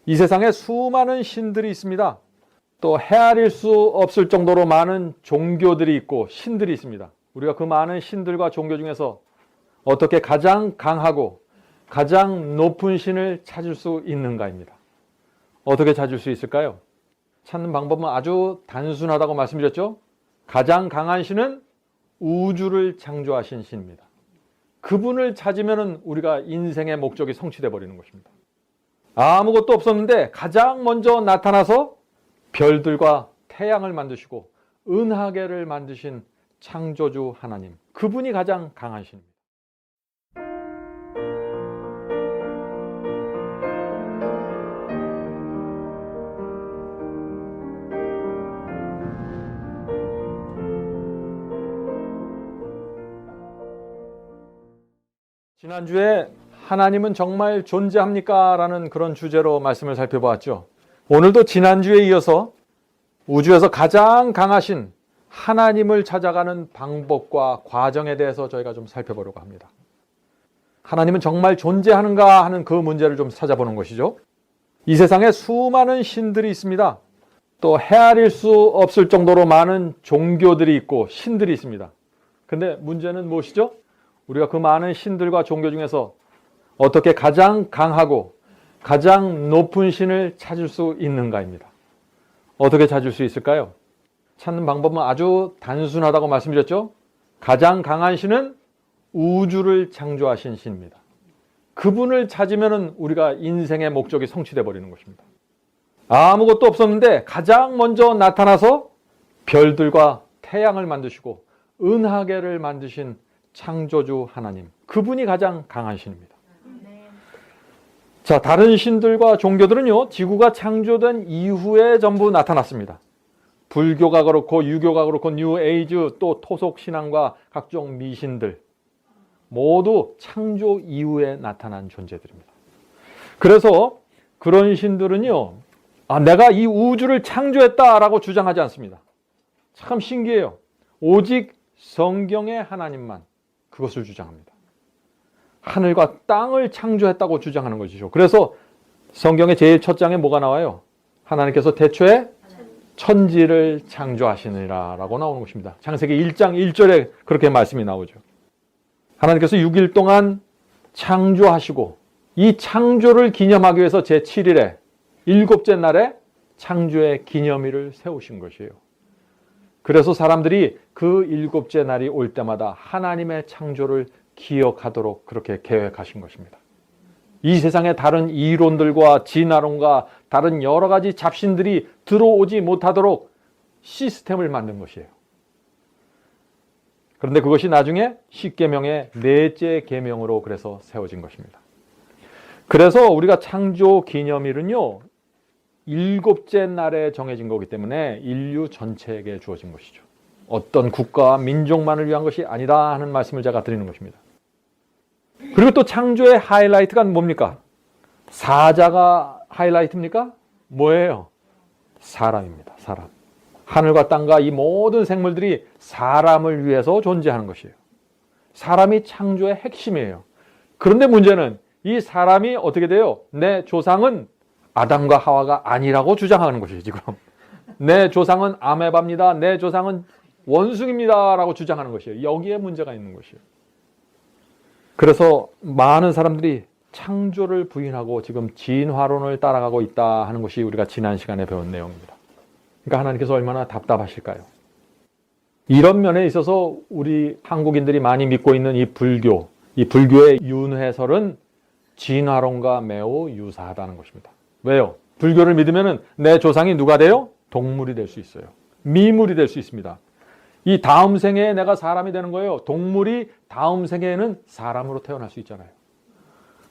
이 세상에 수많은 신들이 있습니다. 또 헤아릴 수 없을 정도로 많은 종교들이 있고 신들이 있습니다. 우리가 그 많은 신들과 종교 중에서 어떻게 가장 강하고 가장 높은 신을 찾을 수 있는가입니다. 어떻게 찾을 수 있을까요? 찾는 방법은 아주 단순하다고 말씀드렸죠. 가장 강한 신은 우주를 창조하신 신입니다. 그분을 찾으면 우리가 인생의 목적이 성취되어 버리는 것입니다. 아무것도 없었는데 가장 먼저 나타나서 별들과 태양을 만드시고 은하계를 만드신 창조주 하나님, 그분이 가장 강한 신입니다. 지난주에 하나님은 정말 존재합니까? 라는 그런 주제로 말씀을 살펴보았죠. 오늘도 지난주에 이어서 우주에서 가장 강하신 하나님을 찾아가는 방법과 과정에 대해서 저희가 좀 살펴보려고 합니다. 하나님은 정말 존재하는가 하는 그 문제를 좀 찾아보는 것이죠. 이 세상에 수많은 신들이 있습니다. 또 헤아릴 수 없을 정도로 많은 종교들이 있고 신들이 있습니다. 근데 문제는 무엇이죠? 우리가 그 많은 신들과 종교 중에서 어떻게 가장 강하고 가장 높은 신을 찾을 수 있는가입니다. 어떻게 찾을 수 있을까요? 찾는 방법은 아주 단순하다고 말씀드렸죠. 가장 강한 신은 우주를 창조하신 신입니다. 그분을 찾으면 우리가 인생의 목적이 성취되어 버리는 것입니다. 아무것도 없었는데 가장 먼저 나타나서 별들과 태양을 만드시고 은하계를 만드신 창조주 하나님, 그분이 가장 강한 신입니다. 자, 다른 신들과 종교들은요, 지구가 창조된 이후에 전부 나타났습니다. 불교가 그렇고 유교가 그렇고 뉴 에이즈, 또 토속 신앙과 각종 미신들 모두 창조 이후에 나타난 존재들입니다. 그래서 그런 신들은요, 내가 이 우주를 창조했다라고 주장하지 않습니다. 참 신기해요. 오직 성경의 하나님만 그것을 주장합니다. 하늘과 땅을 창조했다고 주장하는 것이죠. 그래서 성경의 제일 첫 장에 뭐가 나와요? 하나님께서 태초에 천지를 창조하시니라 라고 나오는 것입니다. 창세기 1장 1절에 그렇게 말씀이 나오죠. 하나님께서 6일 동안 창조하시고 이 창조를 기념하기 위해서 제7일에 일곱째 날에 창조의 기념일을 세우신 것이에요. 그래서 사람들이 그 일곱째 날이 올 때마다 하나님의 창조를 기억하도록 그렇게 계획하신 것입니다. 이 세상에 다른 이론들과 진화론과 다른 여러 가지 잡신들이 들어오지 못하도록 시스템을 만든 것이에요. 그런데 그것이 나중에 십계명의 넷째 계명으로 그래서 세워진 것입니다. 그래서 우리가 창조 기념일은요, 일곱째 날에 정해진 거기 때문에 인류 전체에게 주어진 것이죠. 어떤 국가와 민족만을 위한 것이 아니다 하는 말씀을 제가 드리는 것입니다. 그리고 또 창조의 하이라이트가 뭡니까? 사자가 하이라이트입니까? 뭐예요? 사람입니다. 사람. 하늘과 땅과 이 모든 생물들이 사람을 위해서 존재하는 것이에요. 사람이 창조의 핵심이에요. 그런데 문제는 이 사람이 어떻게 돼요? 내 조상은 아담과 하와가 아니라고 주장하는 것이에요, 지금. 내 조상은 아메바입니다. 내 조상은 원숭이입니다. 라고 주장하는 것이에요. 여기에 문제가 있는 것이에요. 그래서 많은 사람들이 창조를 부인하고 지금 진화론을 따라가고 있다 하는 것이 우리가 지난 시간에 배운 내용입니다. 그러니까 하나님께서 얼마나 답답하실까요? 이런 면에 있어서 우리 한국인들이 많이 믿고 있는 이 불교의 윤회설은 진화론과 매우 유사하다는 것입니다. 왜요? 불교를 믿으면 내 조상이 누가 돼요? 동물이 될 수 있어요. 미물이 될 수 있습니다. 이 다음 생에 내가 사람이 되는 거예요. 동물이 다음 생에는 사람으로 태어날 수 있잖아요.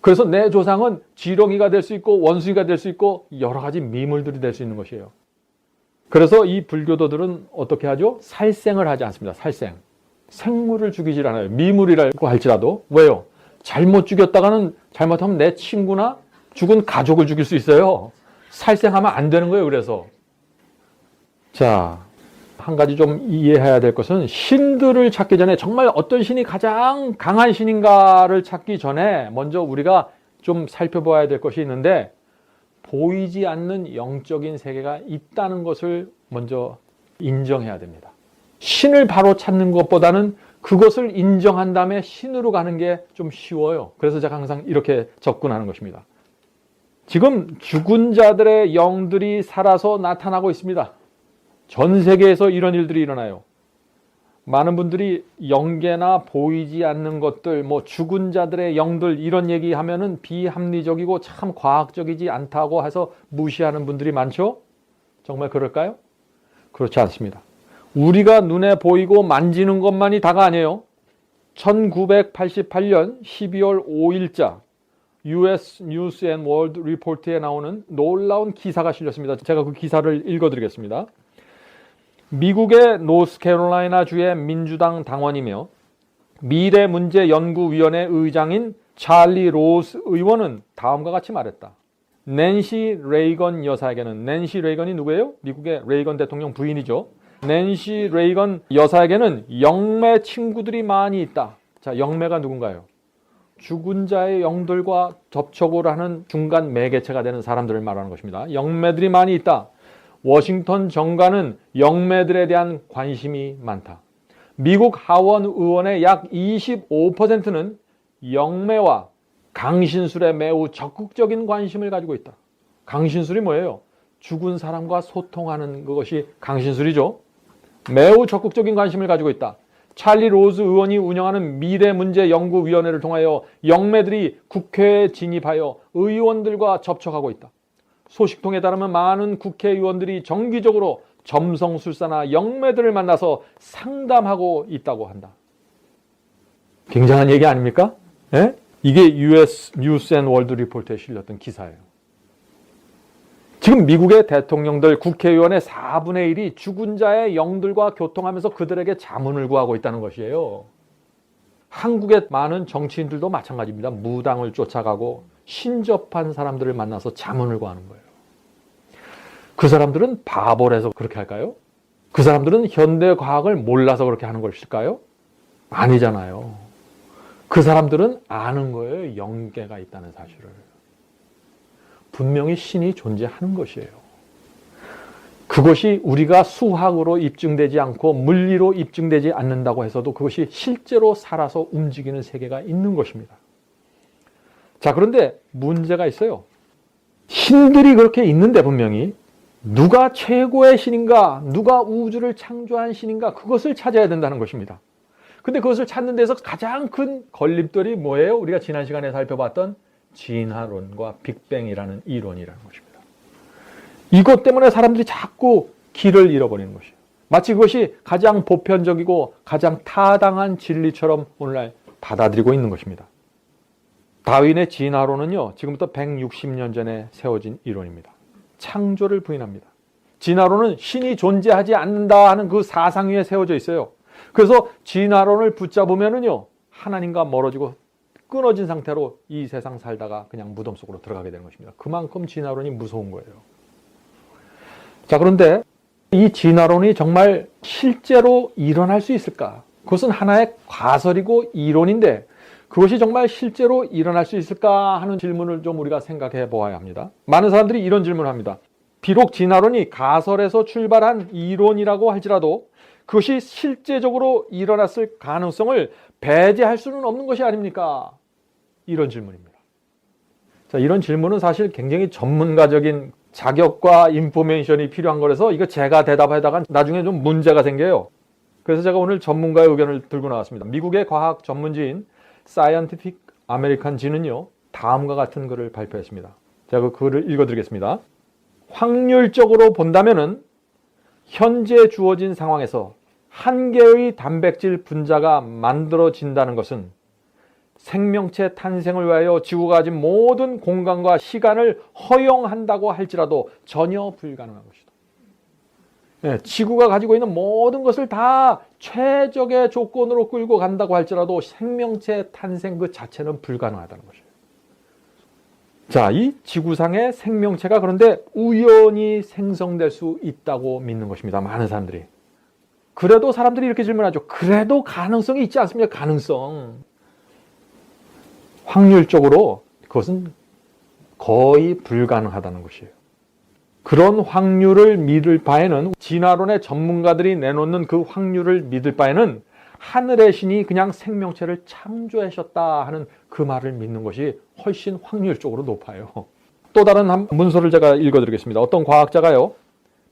그래서 내 조상은 지렁이가 될 수 있고 원숭이가 될 수 있고 여러 가지 미물들이 될 수 있는 것이에요. 그래서 이 불교도들은 어떻게 하죠? 살생을 하지 않습니다. 살생. 생물을 죽이질 않아요. 미물이라고 할지라도. 왜요? 잘못 죽였다가는 잘못하면 내 친구나 죽은 가족을 죽일 수 있어요. 살생하면 안 되는 거예요. 그래서 자, 한 가지 좀 이해해야 될 것은 신들을 찾기 전에 정말 어떤 신이 가장 강한 신인가를 찾기 전에 먼저 우리가 좀 살펴봐야 될 것이 있는데 보이지 않는 영적인 세계가 있다는 것을 먼저 인정해야 됩니다. 신을 바로 찾는 것보다는 그것을 인정한 다음에 신으로 가는 게 좀 쉬워요. 그래서 제가 항상 이렇게 접근하는 것입니다. 지금 죽은 자들의 영들이 살아서 나타나고 있습니다. 전 세계에서 이런 일들이 일어나요. 많은 분들이 영계나 보이지 않는 것들, 죽은 자들의 영들 이런 얘기하면은 비합리적이고 참 과학적이지 않다고 해서 무시하는 분들이 많죠? 정말 그럴까요? 그렇지 않습니다. 우리가 눈에 보이고 만지는 것만이 다가 아니에요. 1988년 12월 5일자 US News and World Report에 나오는 놀라운 기사가 실렸습니다. 제가 그 기사를 읽어드리겠습니다. 미국의 노스캐롤라이나 주의 민주당 당원이며 미래문제연구위원회 의장인 찰리 로스 의원은 다음과 같이 말했다. 낸시 레이건 여사에게는, 낸시 레이건이 누구예요? 미국의 레이건 대통령 부인이죠. 낸시 레이건 여사에게는 영매 친구들이 많이 있다. 자, 영매가 누군가요? 죽은 자의 영들과 접촉을 하는 중간 매개체가 되는 사람들을 말하는 것입니다. 영매들이 많이 있다. 워싱턴 정가는 영매들에 대한 관심이 많다. 미국 하원 의원의 약 25%는 영매와 강신술에 매우 적극적인 관심을 가지고 있다. 강신술이 뭐예요? 죽은 사람과 소통하는 그것이 강신술이죠. 매우 적극적인 관심을 가지고 있다. 찰리 로즈 의원이 운영하는 미래문제연구위원회를 통하여 영매들이 국회에 진입하여 의원들과 접촉하고 있다. 소식통에 따르면 많은 국회의원들이 정기적으로 점성술사나 영매들을 만나서 상담하고 있다고 한다. 굉장한 얘기 아닙니까? 예? 이게 US News and World Report에 실렸던 기사예요. 지금 미국의 대통령들, 국회의원의 4분의 1이 죽은 자의 영들과 교통하면서 그들에게 자문을 구하고 있다는 것이에요. 한국의 많은 정치인들도 마찬가지입니다. 무당을 쫓아가고 신접한 사람들을 만나서 자문을 구하는 거예요. 그 사람들은 바보라서 그렇게 할까요? 그 사람들은 현대 과학을 몰라서 그렇게 하는 것일까요? 아니잖아요. 그 사람들은 아는 거예요. 영계가 있다는 사실을. 분명히 신이 존재하는 것이에요. 그것이 우리가 수학으로 입증되지 않고 물리로 입증되지 않는다고 해서도 그것이 실제로 살아서 움직이는 세계가 있는 것입니다. 자, 그런데 문제가 있어요. 신들이 그렇게 있는데 분명히 누가 최고의 신인가, 누가 우주를 창조한 신인가, 그것을 찾아야 된다는 것입니다. 근데 그것을 찾는 데서 가장 큰 걸림돌이 뭐예요? 우리가 지난 시간에 살펴봤던 진화론과 빅뱅이라는 이론이라는 것입니다. 이것 때문에 사람들이 자꾸 길을 잃어버리는 것이에요. 마치 그것이 가장 보편적이고 가장 타당한 진리처럼 오늘날 받아들이고 있는 것입니다. 다윈의 진화론은요, 지금부터 160년 전에 세워진 이론입니다. 창조를 부인합니다. 진화론은 신이 존재하지 않는다 하는 그 사상 위에 세워져 있어요. 그래서 진화론을 붙잡으면은요, 하나님과 멀어지고 끊어진 상태로 이 세상 살다가 그냥 무덤 속으로 들어가게 되는 것입니다. 그만큼 진화론이 무서운 거예요. 자, 그런데 이 진화론이 정말 실제로 일어날 수 있을까? 그것은 하나의 가설이고 이론인데 그것이 정말 실제로 일어날 수 있을까 하는 질문을 좀 우리가 생각해 보아야 합니다. 많은 사람들이 이런 질문을 합니다. 비록 진화론이 가설에서 출발한 이론이라고 할지라도 그것이 실제적으로 일어났을 가능성을 배제할 수는 없는 것이 아닙니까? 이런 질문입니다. 자, 이런 질문은 사실 굉장히 전문가적인 자격과 인포메이션이 필요한 거라서 이거 제가 대답하다가 나중에 좀 문제가 생겨요. 그래서 제가 오늘 전문가의 의견을 들고 나왔습니다. 미국의 과학 전문지인 사이언티픽 아메리칸지는요, 다음과 같은 글을 발표했습니다. 제가 그 글을 읽어드리겠습니다. 확률적으로 본다면은 현재 주어진 상황에서 한 개의 단백질 분자가 만들어진다는 것은 생명체 탄생을 위하여 지구가 가진 모든 공간과 시간을 허용한다고 할지라도 전혀 불가능한 것이다. 네, 지구가 가지고 있는 모든 것을 다 최적의 조건으로 끌고 간다고 할지라도 생명체 탄생 그 자체는 불가능하다는 것이에요. 자, 이 지구상의 생명체가 그런데 우연히 생성될 수 있다고 믿는 것입니다. 많은 사람들이. 그래도 사람들이 이렇게 질문하죠. 그래도 가능성이 있지 않습니까? 가능성. 확률적으로 그것은 거의 불가능하다는 것이에요. 그런 확률을 믿을 바에는, 진화론의 전문가들이 내놓는 그 확률을 믿을 바에는 하늘의 신이 그냥 생명체를 창조하셨다 하는 그 말을 믿는 것이 훨씬 확률적으로 높아요. 또 다른 한 문서를 제가 읽어드리겠습니다. 어떤 과학자가요,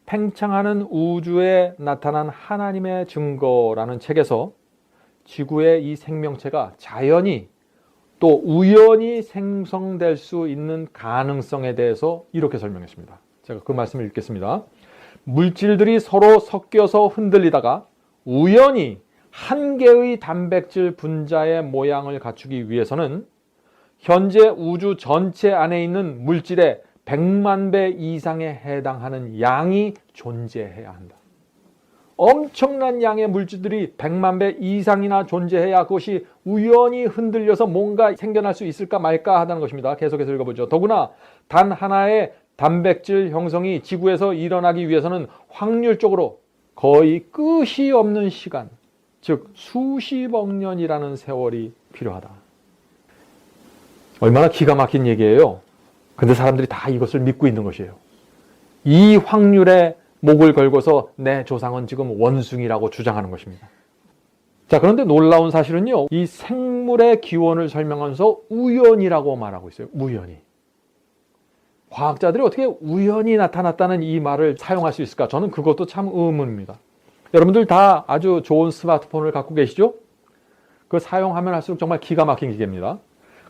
팽창하는 우주에 나타난 하나님의 증거라는 책에서 지구의 이 생명체가 자연히 또 우연히 생성될 수 있는 가능성에 대해서 이렇게 설명했습니다. 제가 그 말씀을 읽겠습니다. 물질들이 서로 섞여서 흔들리다가 우연히 한 개의 단백질 분자의 모양을 갖추기 위해서는 현재 우주 전체 안에 있는 물질의 100만 배 이상에 해당하는 양이 존재해야 한다. 엄청난 양의 물질들이 100만 배 이상이나 존재해야 그것이 우연히 흔들려서 뭔가 생겨날 수 있을까 말까 하다는 것입니다. 계속해서 읽어보죠. 더구나 단 하나의 단백질 형성이 지구에서 일어나기 위해서는 확률적으로 거의 끝이 없는 시간, 즉 수십억 년이라는 세월이 필요하다. 얼마나 기가 막힌 얘기예요. 근데 사람들이 다 이것을 믿고 있는 것이에요. 이 확률에 목을 걸고서 내 조상은 지금 원숭이라고 주장하는 것입니다. 자, 그런데 놀라운 사실은요, 이 생물의 기원을 설명하면서 우연이라고 말하고 있어요. 우연히. 과학자들이 어떻게 우연히 나타났다는 이 말을 사용할 수 있을까? 저는 그것도 참 의문입니다. 여러분들 다 아주 좋은 스마트폰을 갖고 계시죠? 그 사용하면 할수록 정말 기가 막힌 기계입니다.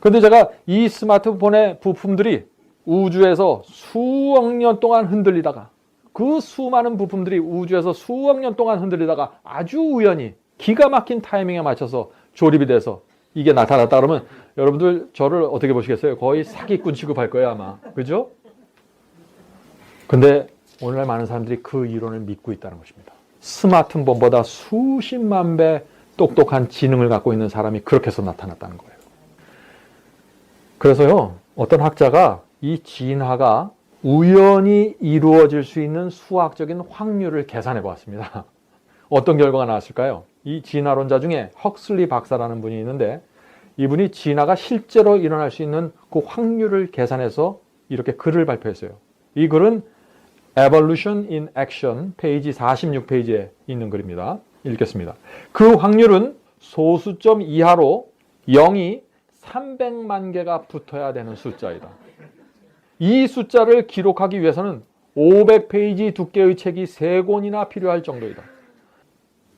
그런데 제가 이 스마트폰의 부품들이 우주에서 수억 년 동안 흔들리다가, 그 수많은 부품들이 우주에서 수억 년 동안 흔들리다가 아주 우연히 기가 막힌 타이밍에 맞춰서 조립이 돼서 이게 나타났다 그러면 여러분들 저를 어떻게 보시겠어요? 거의 사기꾼 취급할 거예요, 아마. 그죠? 근데 오늘날 많은 사람들이 그 이론을 믿고 있다는 것입니다. 스마트폰보다 수십만 배 똑똑한 지능을 갖고 있는 사람이 그렇게 해서 나타났다는 거예요. 그래서요, 어떤 학자가 이 진화가 우연히 이루어질 수 있는 수학적인 확률을 계산해 보았습니다. 어떤 결과가 나왔을까요? 이 진화론자 중에 헉슬리 박사라는 분이 있는데, 이분이 진화가 실제로 일어날 수 있는 그 확률을 계산해서 이렇게 글을 발표했어요. 이 글은 Evolution in Action 페이지 46페이지에 있는 글입니다. 읽겠습니다. 그 확률은 소수점 이하로 0이 300만 개가 붙어야 되는 숫자이다. 이 숫자를 기록하기 위해서는 500페이지 두께의 책이 3권이나 필요할 정도이다.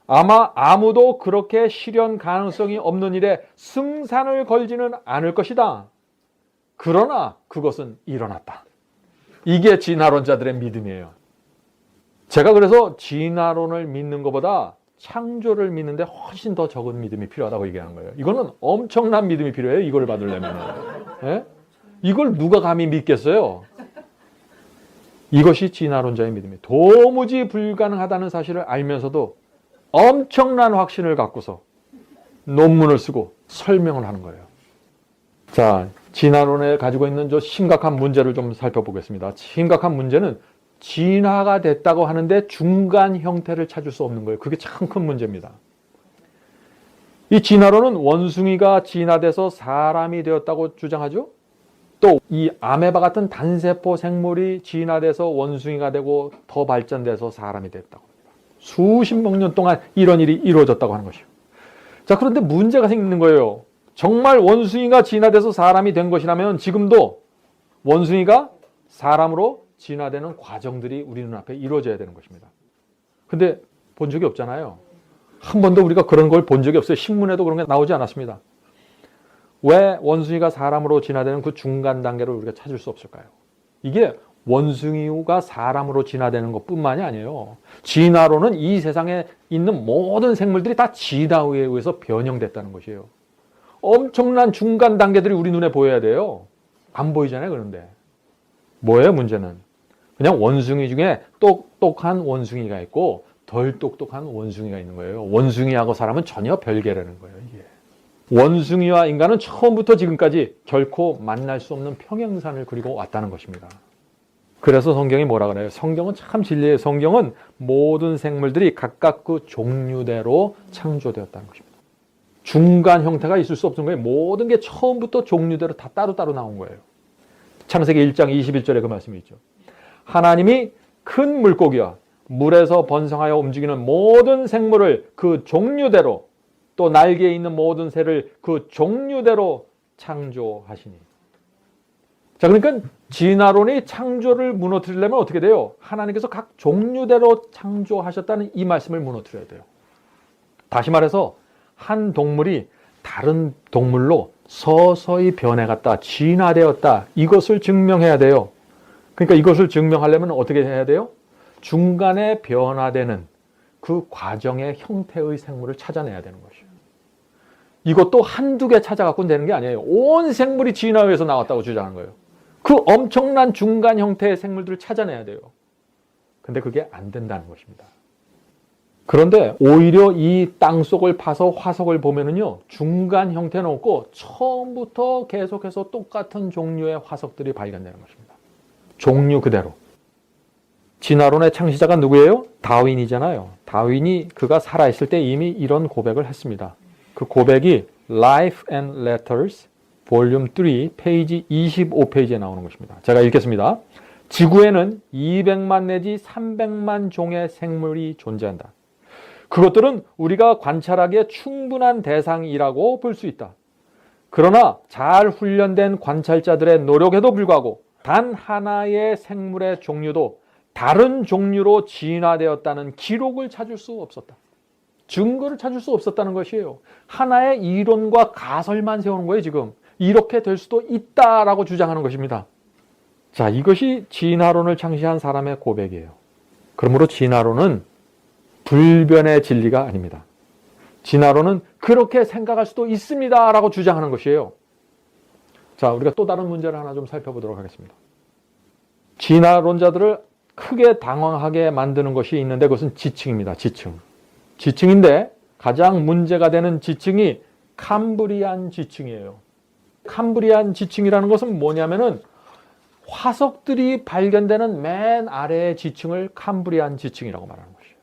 아마 아무도 그렇게 실현 가능성이 없는 일에 승산을 걸지는 않을 것이다. 그러나 그것은 일어났다. 이게 진화론자들의 믿음이에요. 제가 그래서 진화론을 믿는 것보다 창조를 믿는데 훨씬 더 적은 믿음이 필요하다고 얘기하는 거예요. 이거는 엄청난 믿음이 필요해요. 이걸 받으려면. 예? 이걸 누가 감히 믿겠어요? 이것이 진화론자의 믿음이에요. 도무지 불가능하다는 사실을 알면서도 엄청난 확신을 갖고서 논문을 쓰고 설명을 하는 거예요. 자, 진화론에 가지고 있는 저 심각한 문제를 좀 살펴보겠습니다. 심각한 문제는 진화가 됐다고 하는데 중간 형태를 찾을 수 없는 거예요. 그게 참 큰 문제입니다. 이 진화론은 원숭이가 진화돼서 사람이 되었다고 주장하죠. 또 이 아메바 같은 단세포 생물이 진화돼서 원숭이가 되고 더 발전돼서 사람이 됐다고 합니다. 수십억 년 동안 이런 일이 이루어졌다고 하는 것이요. 자, 그런데 문제가 생기는 거예요. 정말 원숭이가 진화돼서 사람이 된 것이라면 지금도 원숭이가 사람으로 진화되는 과정들이 우리 눈앞에 이루어져야 되는 것입니다. 근데 본 적이 없잖아요. 한 번도 우리가 그런 걸 본 적이 없어요. 신문에도 그런 게 나오지 않았습니다. 왜 원숭이가 사람으로 진화되는 그 중간 단계를 우리가 찾을 수 없을까요? 이게 원숭이가 사람으로 진화되는 것뿐만이 아니에요. 진화론은 이 세상에 있는 모든 생물들이 다 진화에 의해서 변형됐다는 것이에요. 엄청난 중간 단계들이 우리 눈에 보여야 돼요. 안 보이잖아요, 그런데. 뭐예요, 문제는? 그냥 원숭이 중에 똑똑한 원숭이가 있고 덜 똑똑한 원숭이가 있는 거예요. 원숭이하고 사람은 전혀 별개라는 거예요, 이게. 원숭이와 인간은 처음부터 지금까지 결코 만날 수 없는 평행선을 그리고 왔다는 것입니다. 그래서 성경이 뭐라 그래요? 성경은 참 진리예요. 성경은 모든 생물들이 각각 그 종류대로 창조되었다는 것입니다. 중간 형태가 있을 수 없는 거예요. 모든 게 처음부터 종류대로 다 따로따로 나온 거예요. 창세기 1장 21절에 그 말씀이 있죠. 하나님이 큰 물고기와 물에서 번성하여 움직이는 모든 생물을 그 종류대로, 또 날개에 있는 모든 새를 그 종류대로 창조하시니. 자, 그러니까 진화론이 창조를 무너뜨리려면 어떻게 돼요? 하나님께서 각 종류대로 창조하셨다는 이 말씀을 무너뜨려야 돼요. 다시 말해서 한 동물이 다른 동물로 서서히 변해갔다, 진화되었다, 이것을 증명해야 돼요. 그러니까 이것을 증명하려면 어떻게 해야 돼요? 중간에 변화되는 그 과정의 형태의 생물을 찾아내야 되는 것이에요. 이것도 한두 개 찾아갖고는 되는 게 아니에요. 온 생물이 진화해서 나왔다고 주장하는 거예요. 그 엄청난 중간 형태의 생물들을 찾아내야 돼요. 근데 그게 안 된다는 것입니다. 그런데 오히려 이 땅속을 파서 화석을 보면은요, 중간 형태는 없고 처음부터 계속해서 똑같은 종류의 화석들이 발견되는 것입니다. 종류 그대로. 진화론의 창시자가 누구예요? 다윈이잖아요. 다윈이 그가 살아있을 때 이미 이런 고백을 했습니다. 그 고백이 Life and Letters 볼륨 3 페이지 25페이지에 나오는 것입니다. 제가 읽겠습니다. 지구에는 200만 내지 300만 종의 생물이 존재한다. 그것들은 우리가 관찰하기에 충분한 대상이라고 볼 수 있다. 그러나 잘 훈련된 관찰자들의 노력에도 불구하고 단 하나의 생물의 종류도 다른 종류로 진화되었다는 기록을 찾을 수 없었다. 증거를 찾을 수 없었다는 것이에요. 하나의 이론과 가설만 세우는 거예요, 지금. 이렇게 될 수도 있다라고 주장하는 것입니다. 자, 이것이 진화론을 창시한 사람의 고백이에요. 그러므로 진화론은 불변의 진리가 아닙니다. 진화론은 그렇게 생각할 수도 있습니다라고 주장하는 것이에요. 자, 우리가 또 다른 문제를 하나 좀 살펴보도록 하겠습니다. 진화론자들을 크게 당황하게 만드는 것이 있는데 그것은 지층입니다. 지층인데 가장 문제가 되는 지층이 캄브리안 지층이에요. 캄브리안 지층이라는 것은 뭐냐면은 화석들이 발견되는 맨 아래의 지층을 캄브리안 지층이라고 말하는 것이에요.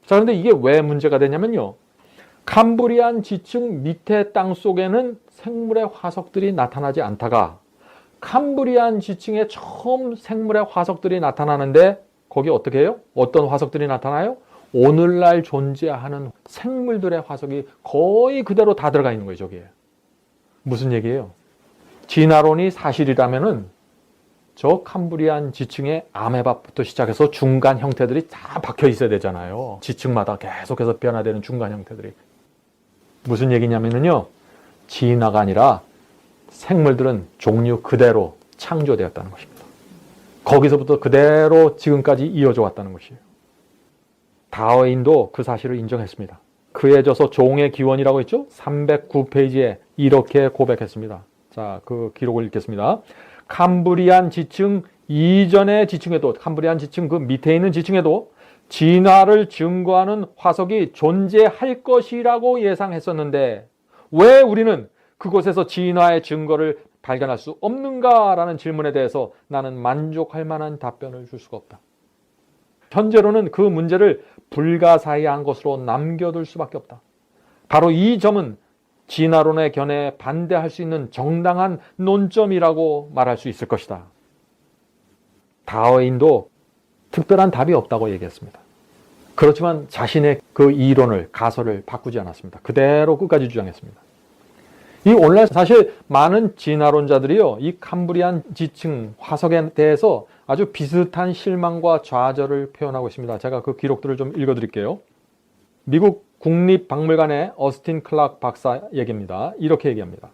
자, 그런데 이게 왜 문제가 되냐면요. 캄브리안 지층 밑에 땅 속에는 생물의 화석들이 나타나지 않다가 캄브리안 지층에 처음 생물의 화석들이 나타나는데 거기 어떻게 해요? 어떤 화석들이 나타나요? 오늘날 존재하는 생물들의 화석이 거의 그대로 다 들어가 있는 거예요, 저기에. 무슨 얘기예요? 진화론이 사실이라면은 저 캄브리안 지층의 아메바부터 시작해서 중간 형태들이 다 박혀 있어야 되잖아요. 지층마다 계속해서 변화되는 중간 형태들이. 무슨 얘기냐면요. 진화가 아니라 생물들은 종류 그대로 창조되었다는 것입니다. 거기서부터 그대로 지금까지 이어져 왔다는 것이에요. 다윈도 그 사실을 인정했습니다. 그에 져서 종의 기원이라고 했죠? 309페이지에 이렇게 고백했습니다. 자, 그 기록을 읽겠습니다. 캄브리안 지층 이전의 지층에도, 캄브리안 지층 그 밑에 있는 지층에도 진화를 증거하는 화석이 존재할 것이라고 예상했었는데 왜 우리는 그곳에서 진화의 증거를 발견할 수 없는가라는 질문에 대해서 나는 만족할 만한 답변을 줄 수가 없다. 현재로는 그 문제를 불가사의한 것으로 남겨둘 수밖에 없다. 바로 이 점은 진화론의 견해에 반대할 수 있는 정당한 논점이라고 말할 수 있을 것이다. 다윈도 특별한 답이 없다고 얘기했습니다. 그렇지만 자신의 그 이론을, 가설을 바꾸지 않았습니다. 그대로 끝까지 주장했습니다. 이 오늘날 사실 많은 진화론자들이요, 이 캄브리안 지층 화석에 대해서 아주 비슷한 실망과 좌절을 표현하고 있습니다. 제가 그 기록들을 좀 읽어드릴게요. 미국 국립박물관의 어스틴 클락 박사 얘기입니다. 이렇게 얘기합니다.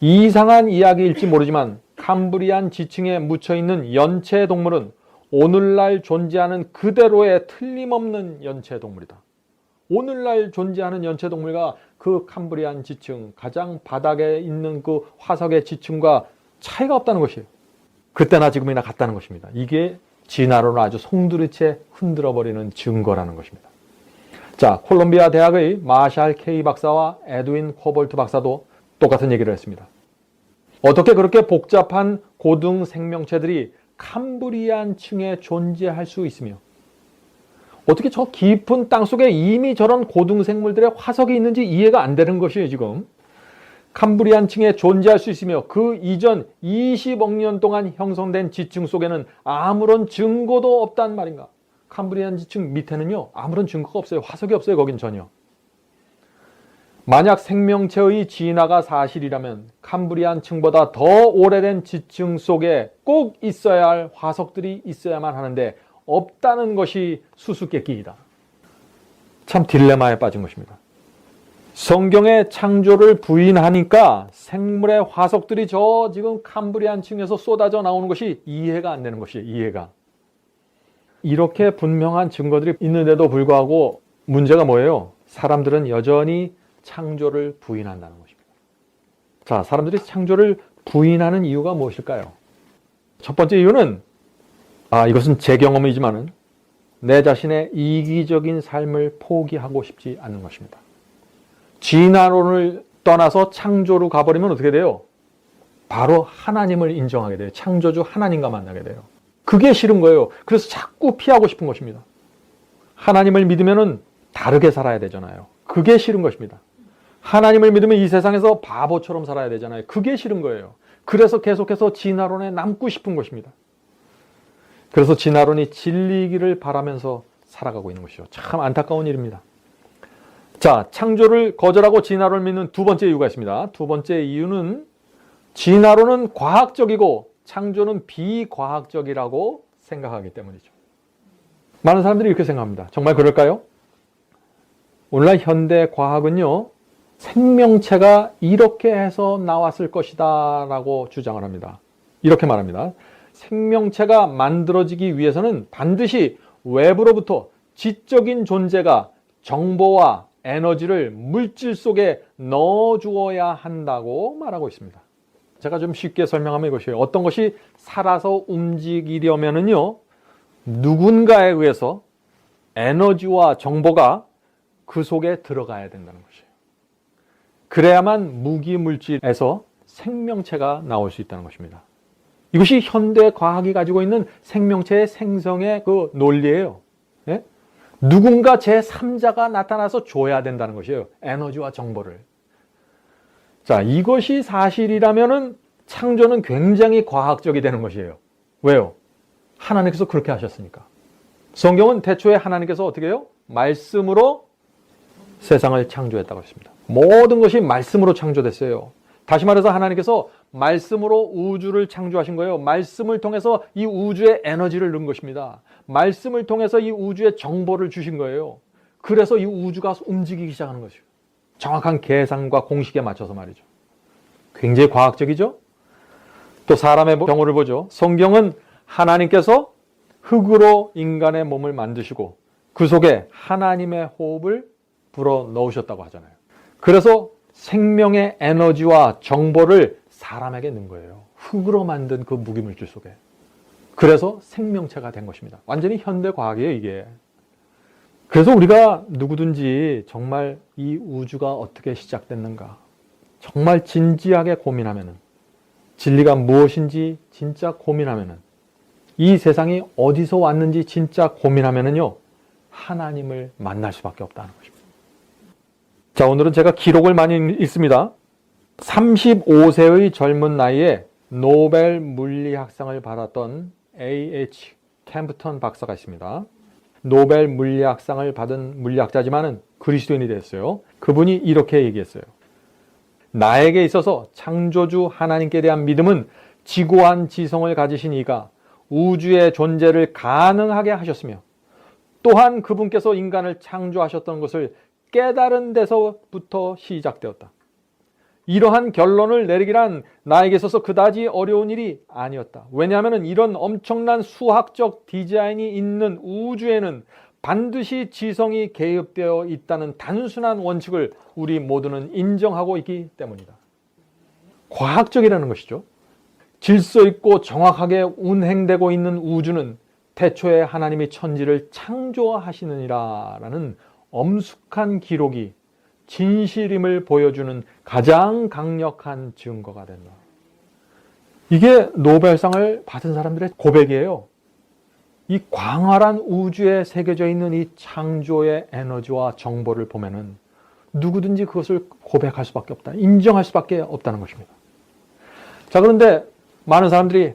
이상한 이야기일지 모르지만 캄브리안 지층에 묻혀있는 연체 동물은 오늘날 존재하는 그대로의 틀림없는 연체 동물이다. 오늘날 존재하는 연체 동물과 그 캄브리안 지층, 가장 바닥에 있는 그 화석의 지층과 차이가 없다는 것이에요. 그때나 지금이나 같다는 것입니다. 이게 진화론을 아주 송두리째 흔들어버리는 증거라는 것입니다. 자, 콜롬비아 대학의 마샬 K 박사와 에드윈 코볼트 박사도 똑같은 얘기를 했습니다. 어떻게 그렇게 복잡한 고등 생명체들이 캄브리안 층에 존재할 수 있으며 어떻게 저 깊은 땅속에 이미 저런 고등 생물들의 화석이 있는지 이해가 안 되는 것이에요, 지금. 캄브리안층에 존재할 수 있으며 그 이전 20억 년 동안 형성된 지층 속에는 아무런 증거도 없단 말인가? 캄브리안 지층 밑에는요, 아무런 증거가 없어요. 화석이 없어요. 거긴 전혀. 만약 생명체의 진화가 사실이라면 캄브리안 층보다 더 오래된 지층 속에 꼭 있어야 할 화석들이 있어야만 하는데 없다는 것이 수수께끼이다. 참 딜레마에 빠진 것입니다. 성경의 창조를 부인하니까 생물의 화석들이 저 지금 캄브리안 층에서 쏟아져 나오는 것이 이해가 안 되는 것이에요. 이해가. 이렇게 분명한 증거들이 있는데도 불구하고 문제가 뭐예요? 사람들은 여전히 창조를 부인한다는 것입니다. 자, 사람들이 창조를 부인하는 이유가 무엇일까요? 첫 번째 이유는 이것은 제 경험이지만은 내 자신의 이기적인 삶을 포기하고 싶지 않는 것입니다. 진화론을 떠나서 창조로 가버리면 어떻게 돼요? 바로 하나님을 인정하게 돼요. 창조주 하나님과 만나게 돼요. 그게 싫은 거예요. 그래서 자꾸 피하고 싶은 것입니다. 하나님을 믿으면 다르게 살아야 되잖아요. 그게 싫은 것입니다. 하나님을 믿으면 이 세상에서 바보처럼 살아야 되잖아요. 그게 싫은 거예요. 그래서 계속해서 진화론에 남고 싶은 것입니다. 그래서 진화론이 진리이기를 바라면서 살아가고 있는 것이죠. 참 안타까운 일입니다. 자, 창조를 거절하고 진화론을 믿는 두 번째 이유가 있습니다. 두 번째 이유는 진화론은 과학적이고 창조는 비과학적이라고 생각하기 때문이죠. 많은 사람들이 이렇게 생각합니다. 정말 그럴까요? 오늘날 현대 과학은요, 생명체가 이렇게 해서 나왔을 것이다 라고 주장을 합니다. 이렇게 말합니다. 생명체가 만들어지기 위해서는 반드시 외부로부터 지적인 존재가 정보와 에너지를 물질 속에 넣어주어야 한다고 말하고 있습니다. 제가 좀 쉽게 설명하면 이것이에요. 어떤 것이 살아서 움직이려면은요, 누군가에 의해서 에너지와 정보가 그 속에 들어가야 된다는 것이에요. 그래야만 무기물질에서 생명체가 나올 수 있다는 것입니다. 이것이 현대 과학이 가지고 있는 생명체의 생성의 그 논리예요. 예? 누군가 제3자가 나타나서 줘야 된다는 것이에요. 에너지와 정보를. 자, 이것이 사실이라면은 창조는 굉장히 과학적이 되는 것이에요. 왜요? 하나님께서 그렇게 하셨으니까. 성경은 태초에 하나님께서 어떻게 해요? 말씀으로 세상을 창조했다고 했습니다. 모든 것이 말씀으로 창조됐어요. 다시 말해서 하나님께서 말씀으로 우주를 창조하신 거예요. 말씀을 통해서 이 우주에 에너지를 넣은 것입니다. 말씀을 통해서 이 우주에 정보를 주신 거예요. 그래서 이 우주가 움직이기 시작하는 것이죠. 정확한 계산과 공식에 맞춰서 말이죠. 굉장히 과학적이죠? 또 사람의 경우를 보죠. 성경은 하나님께서 흙으로 인간의 몸을 만드시고 그 속에 하나님의 호흡을 불어 넣으셨다고 하잖아요. 그래서 생명의 에너지와 정보를 사람에게 넣은 거예요. 흙으로 만든 그 무기물질 속에. 그래서 생명체가 된 것입니다. 완전히 현대 과학이에요, 이게. 그래서 우리가 누구든지 정말 이 우주가 어떻게 시작됐는가 정말 진지하게 고민하면은, 진리가 무엇인지 진짜 고민하면은, 이 세상이 어디서 왔는지 진짜 고민하면은요, 하나님을 만날 수밖에 없다는 것입니다. 자, 오늘은 제가 기록을 많이 읽습니다. 35세의 젊은 나이에 노벨 물리학상을 받았던 A.H. 캠프턴 박사가 있습니다. 노벨 물리학상을 받은 물리학자지만은 그리스도인이 됐어요. 그분이 이렇게 얘기했어요. 나에게 있어서 창조주 하나님께 대한 믿음은 지고한 지성을 가지신 이가 우주의 존재를 가능하게 하셨으며 또한 그분께서 인간을 창조하셨던 것을 깨달은 데서부터 시작되었다. 이러한 결론을 내리기란 나에게 있어서 그다지 어려운 일이 아니었다. 왜냐하면 이런 엄청난 수학적 디자인이 있는 우주에는 반드시 지성이 개입되어 있다는 단순한 원칙을 우리 모두는 인정하고 있기 때문이다. 과학적이라는 것이죠. 질서 있고 정확하게 운행되고 있는 우주는 태초에 하나님이 천지를 창조하시느니라라는 엄숙한 기록이 진실임을 보여주는 가장 강력한 증거가 된다. 이게 노벨상을 받은 사람들의 고백이에요. 이 광활한 우주에 새겨져 있는 이 창조의 에너지와 정보를 보면은 누구든지 그것을 고백할 수밖에 없다. 인정할 수밖에 없다는 것입니다. 자, 그런데 많은 사람들이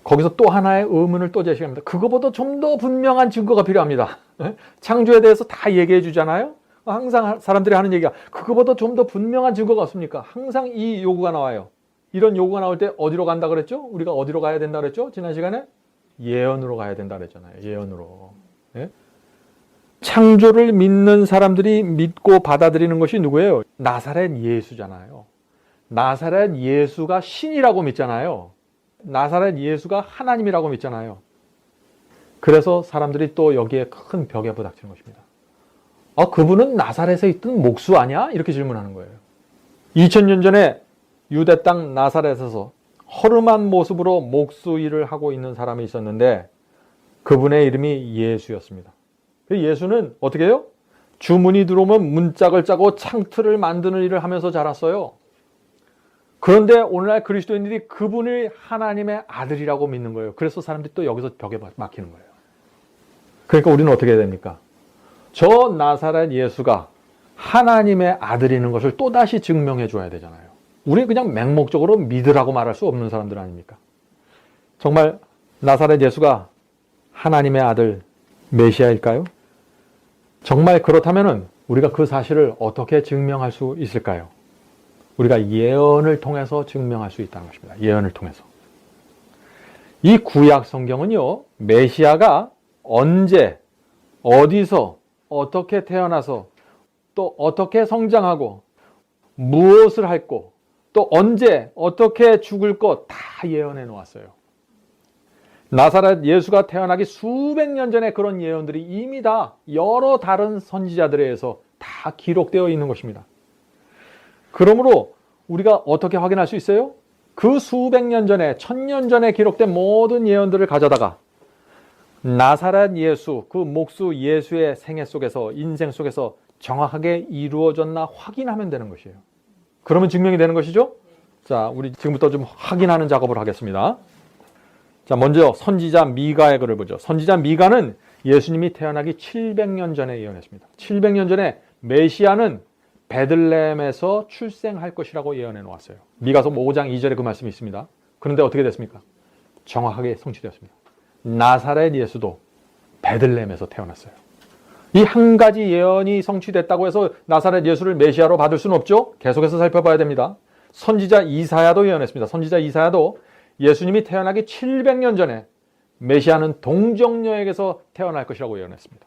거기서 또 하나의 의문을 또 제시합니다. 그거보다 좀 더 분명한 증거가 필요합니다. 창조에 대해서 다 얘기해 주잖아요. 항상 사람들이 하는 얘기가 그거보다 좀 더 분명한 증거가 없습니까? 항상 이 요구가 나와요. 이런 요구가 나올 때 어디로 간다 그랬죠? 우리가 어디로 가야 된다 그랬죠? 지난 시간에 예언으로 가야 된다 그랬잖아요. 예언으로. 예? 창조를 믿는 사람들이 믿고 받아들이는 것이 누구예요? 나사렛 예수잖아요. 나사렛 예수가 신이라고 믿잖아요. 나사렛 예수가 하나님이라고 믿잖아요. 그래서 사람들이 또 여기에 큰 벽에 부닥치는 것입니다. 그분은 나사렛에 있던 목수 아니야? 이렇게 질문하는 거예요. 2000년 전에 유대 땅 나사렛에서 허름한 모습으로 목수 일을 하고 있는 사람이 있었는데 그분의 이름이 예수였습니다. 예수는 어떻게 해요? 주문이 들어오면 문짝을 짜고 창틀을 만드는 일을 하면서 자랐어요. 그런데 오늘날 그리스도인들이 그분을 하나님의 아들이라고 믿는 거예요. 그래서 사람들이 또 여기서 벽에 막히는 거예요. 그러니까 우리는 어떻게 해야 됩니까? 저 나사렛 예수가 하나님의 아들이는 것을 또다시 증명해 줘야 되잖아요. 우리 그냥 맹목적으로 믿으라고 말할 수 없는 사람들 아닙니까? 정말 나사렛 예수가 하나님의 아들 메시아일까요? 정말 그렇다면 우리가 그 사실을 어떻게 증명할 수 있을까요? 우리가 예언을 통해서 증명할 수 있다는 것입니다. 예언을 통해서. 이 구약 성경은요, 메시아가 언제, 어디서, 어떻게 태어나서, 또 어떻게 성장하고, 무엇을 했고, 또 언제, 어떻게 죽을 것 다 예언해 놓았어요. 나사렛 예수가 태어나기 수백 년 전에 그런 예언들이 이미 다 여러 다른 선지자들에 의해서 다 기록되어 있는 것입니다. 그러므로 우리가 어떻게 확인할 수 있어요? 그 수백 년 전에, 1000년 전에 기록된 모든 예언들을 가져다가 나사렛 예수, 그 목수 예수의 생애 속에서, 인생 속에서 정확하게 이루어졌나 확인하면 되는 것이에요. 그러면 증명이 되는 것이죠? 자, 우리 지금부터 좀 확인하는 작업을 하겠습니다. 자, 먼저 선지자 미가의 글을 보죠. 선지자 미가는 예수님이 태어나기 700년 전에 예언했습니다. 700년 전에 메시아는 베들레헴에서 출생할 것이라고 예언해 놓았어요. 미가서 5장 2절에 그 말씀이 있습니다. 그런데 어떻게 됐습니까? 정확하게 성취되었습니다. 나사렛 예수도 베들레헴에서 태어났어요. 이 한 가지 예언이 성취됐다고 해서 나사렛 예수를 메시아로 받을 수는 없죠. 계속해서 살펴봐야 됩니다. 선지자 이사야도 예언했습니다. 선지자 이사야도 예수님이 태어나기 700년 전에 메시아는 동정녀에게서 태어날 것이라고 예언했습니다.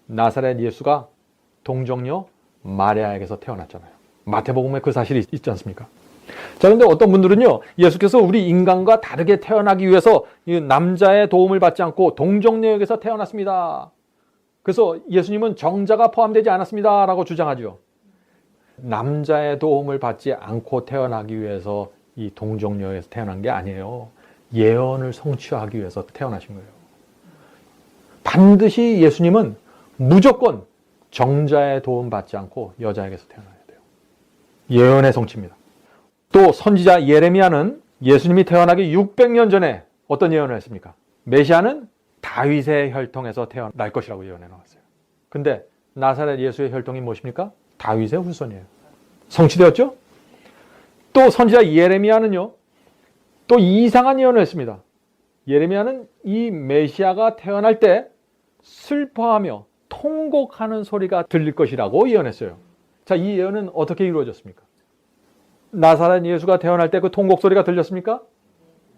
나사렛 예수가 동정녀 마리아에게서 태어났잖아요. 마태복음에 그 사실이 있지 않습니까? 자, 그런데 어떤 분들은요, 예수께서 우리 인간과 다르게 태어나기 위해서 남자의 도움을 받지 않고 동정녀에게서 태어났습니다. 그래서 예수님은 정자가 포함되지 않았습니다 라고 주장하죠. 남자의 도움을 받지 않고 태어나기 위해서 이 동정녀에서 태어난 게 아니에요. 예언을 성취하기 위해서 태어나신 거예요. 반드시 예수님은 무조건 정자의 도움 받지 않고 여자에게서 태어나야 돼요. 예언의 성취입니다. 또 선지자 예레미야는 예수님이 태어나기 600년 전에 어떤 예언을 했습니까? 메시아는 다윗의 혈통에서 태어날 것이라고 예언해 나왔어요. 근데 나사렛 예수의 혈통이 무엇입니까? 다윗의 후손이에요. 성취되었죠? 또 선지자 예레미야는요, 또 이상한 예언을 했습니다. 예레미야는 이 메시아가 태어날 때 슬퍼하며 통곡하는 소리가 들릴 것이라고 예언했어요. 자, 이 예언은 어떻게 이루어졌습니까? 나사렛 예수가 태어날 때 그 통곡 소리가 들렸습니까?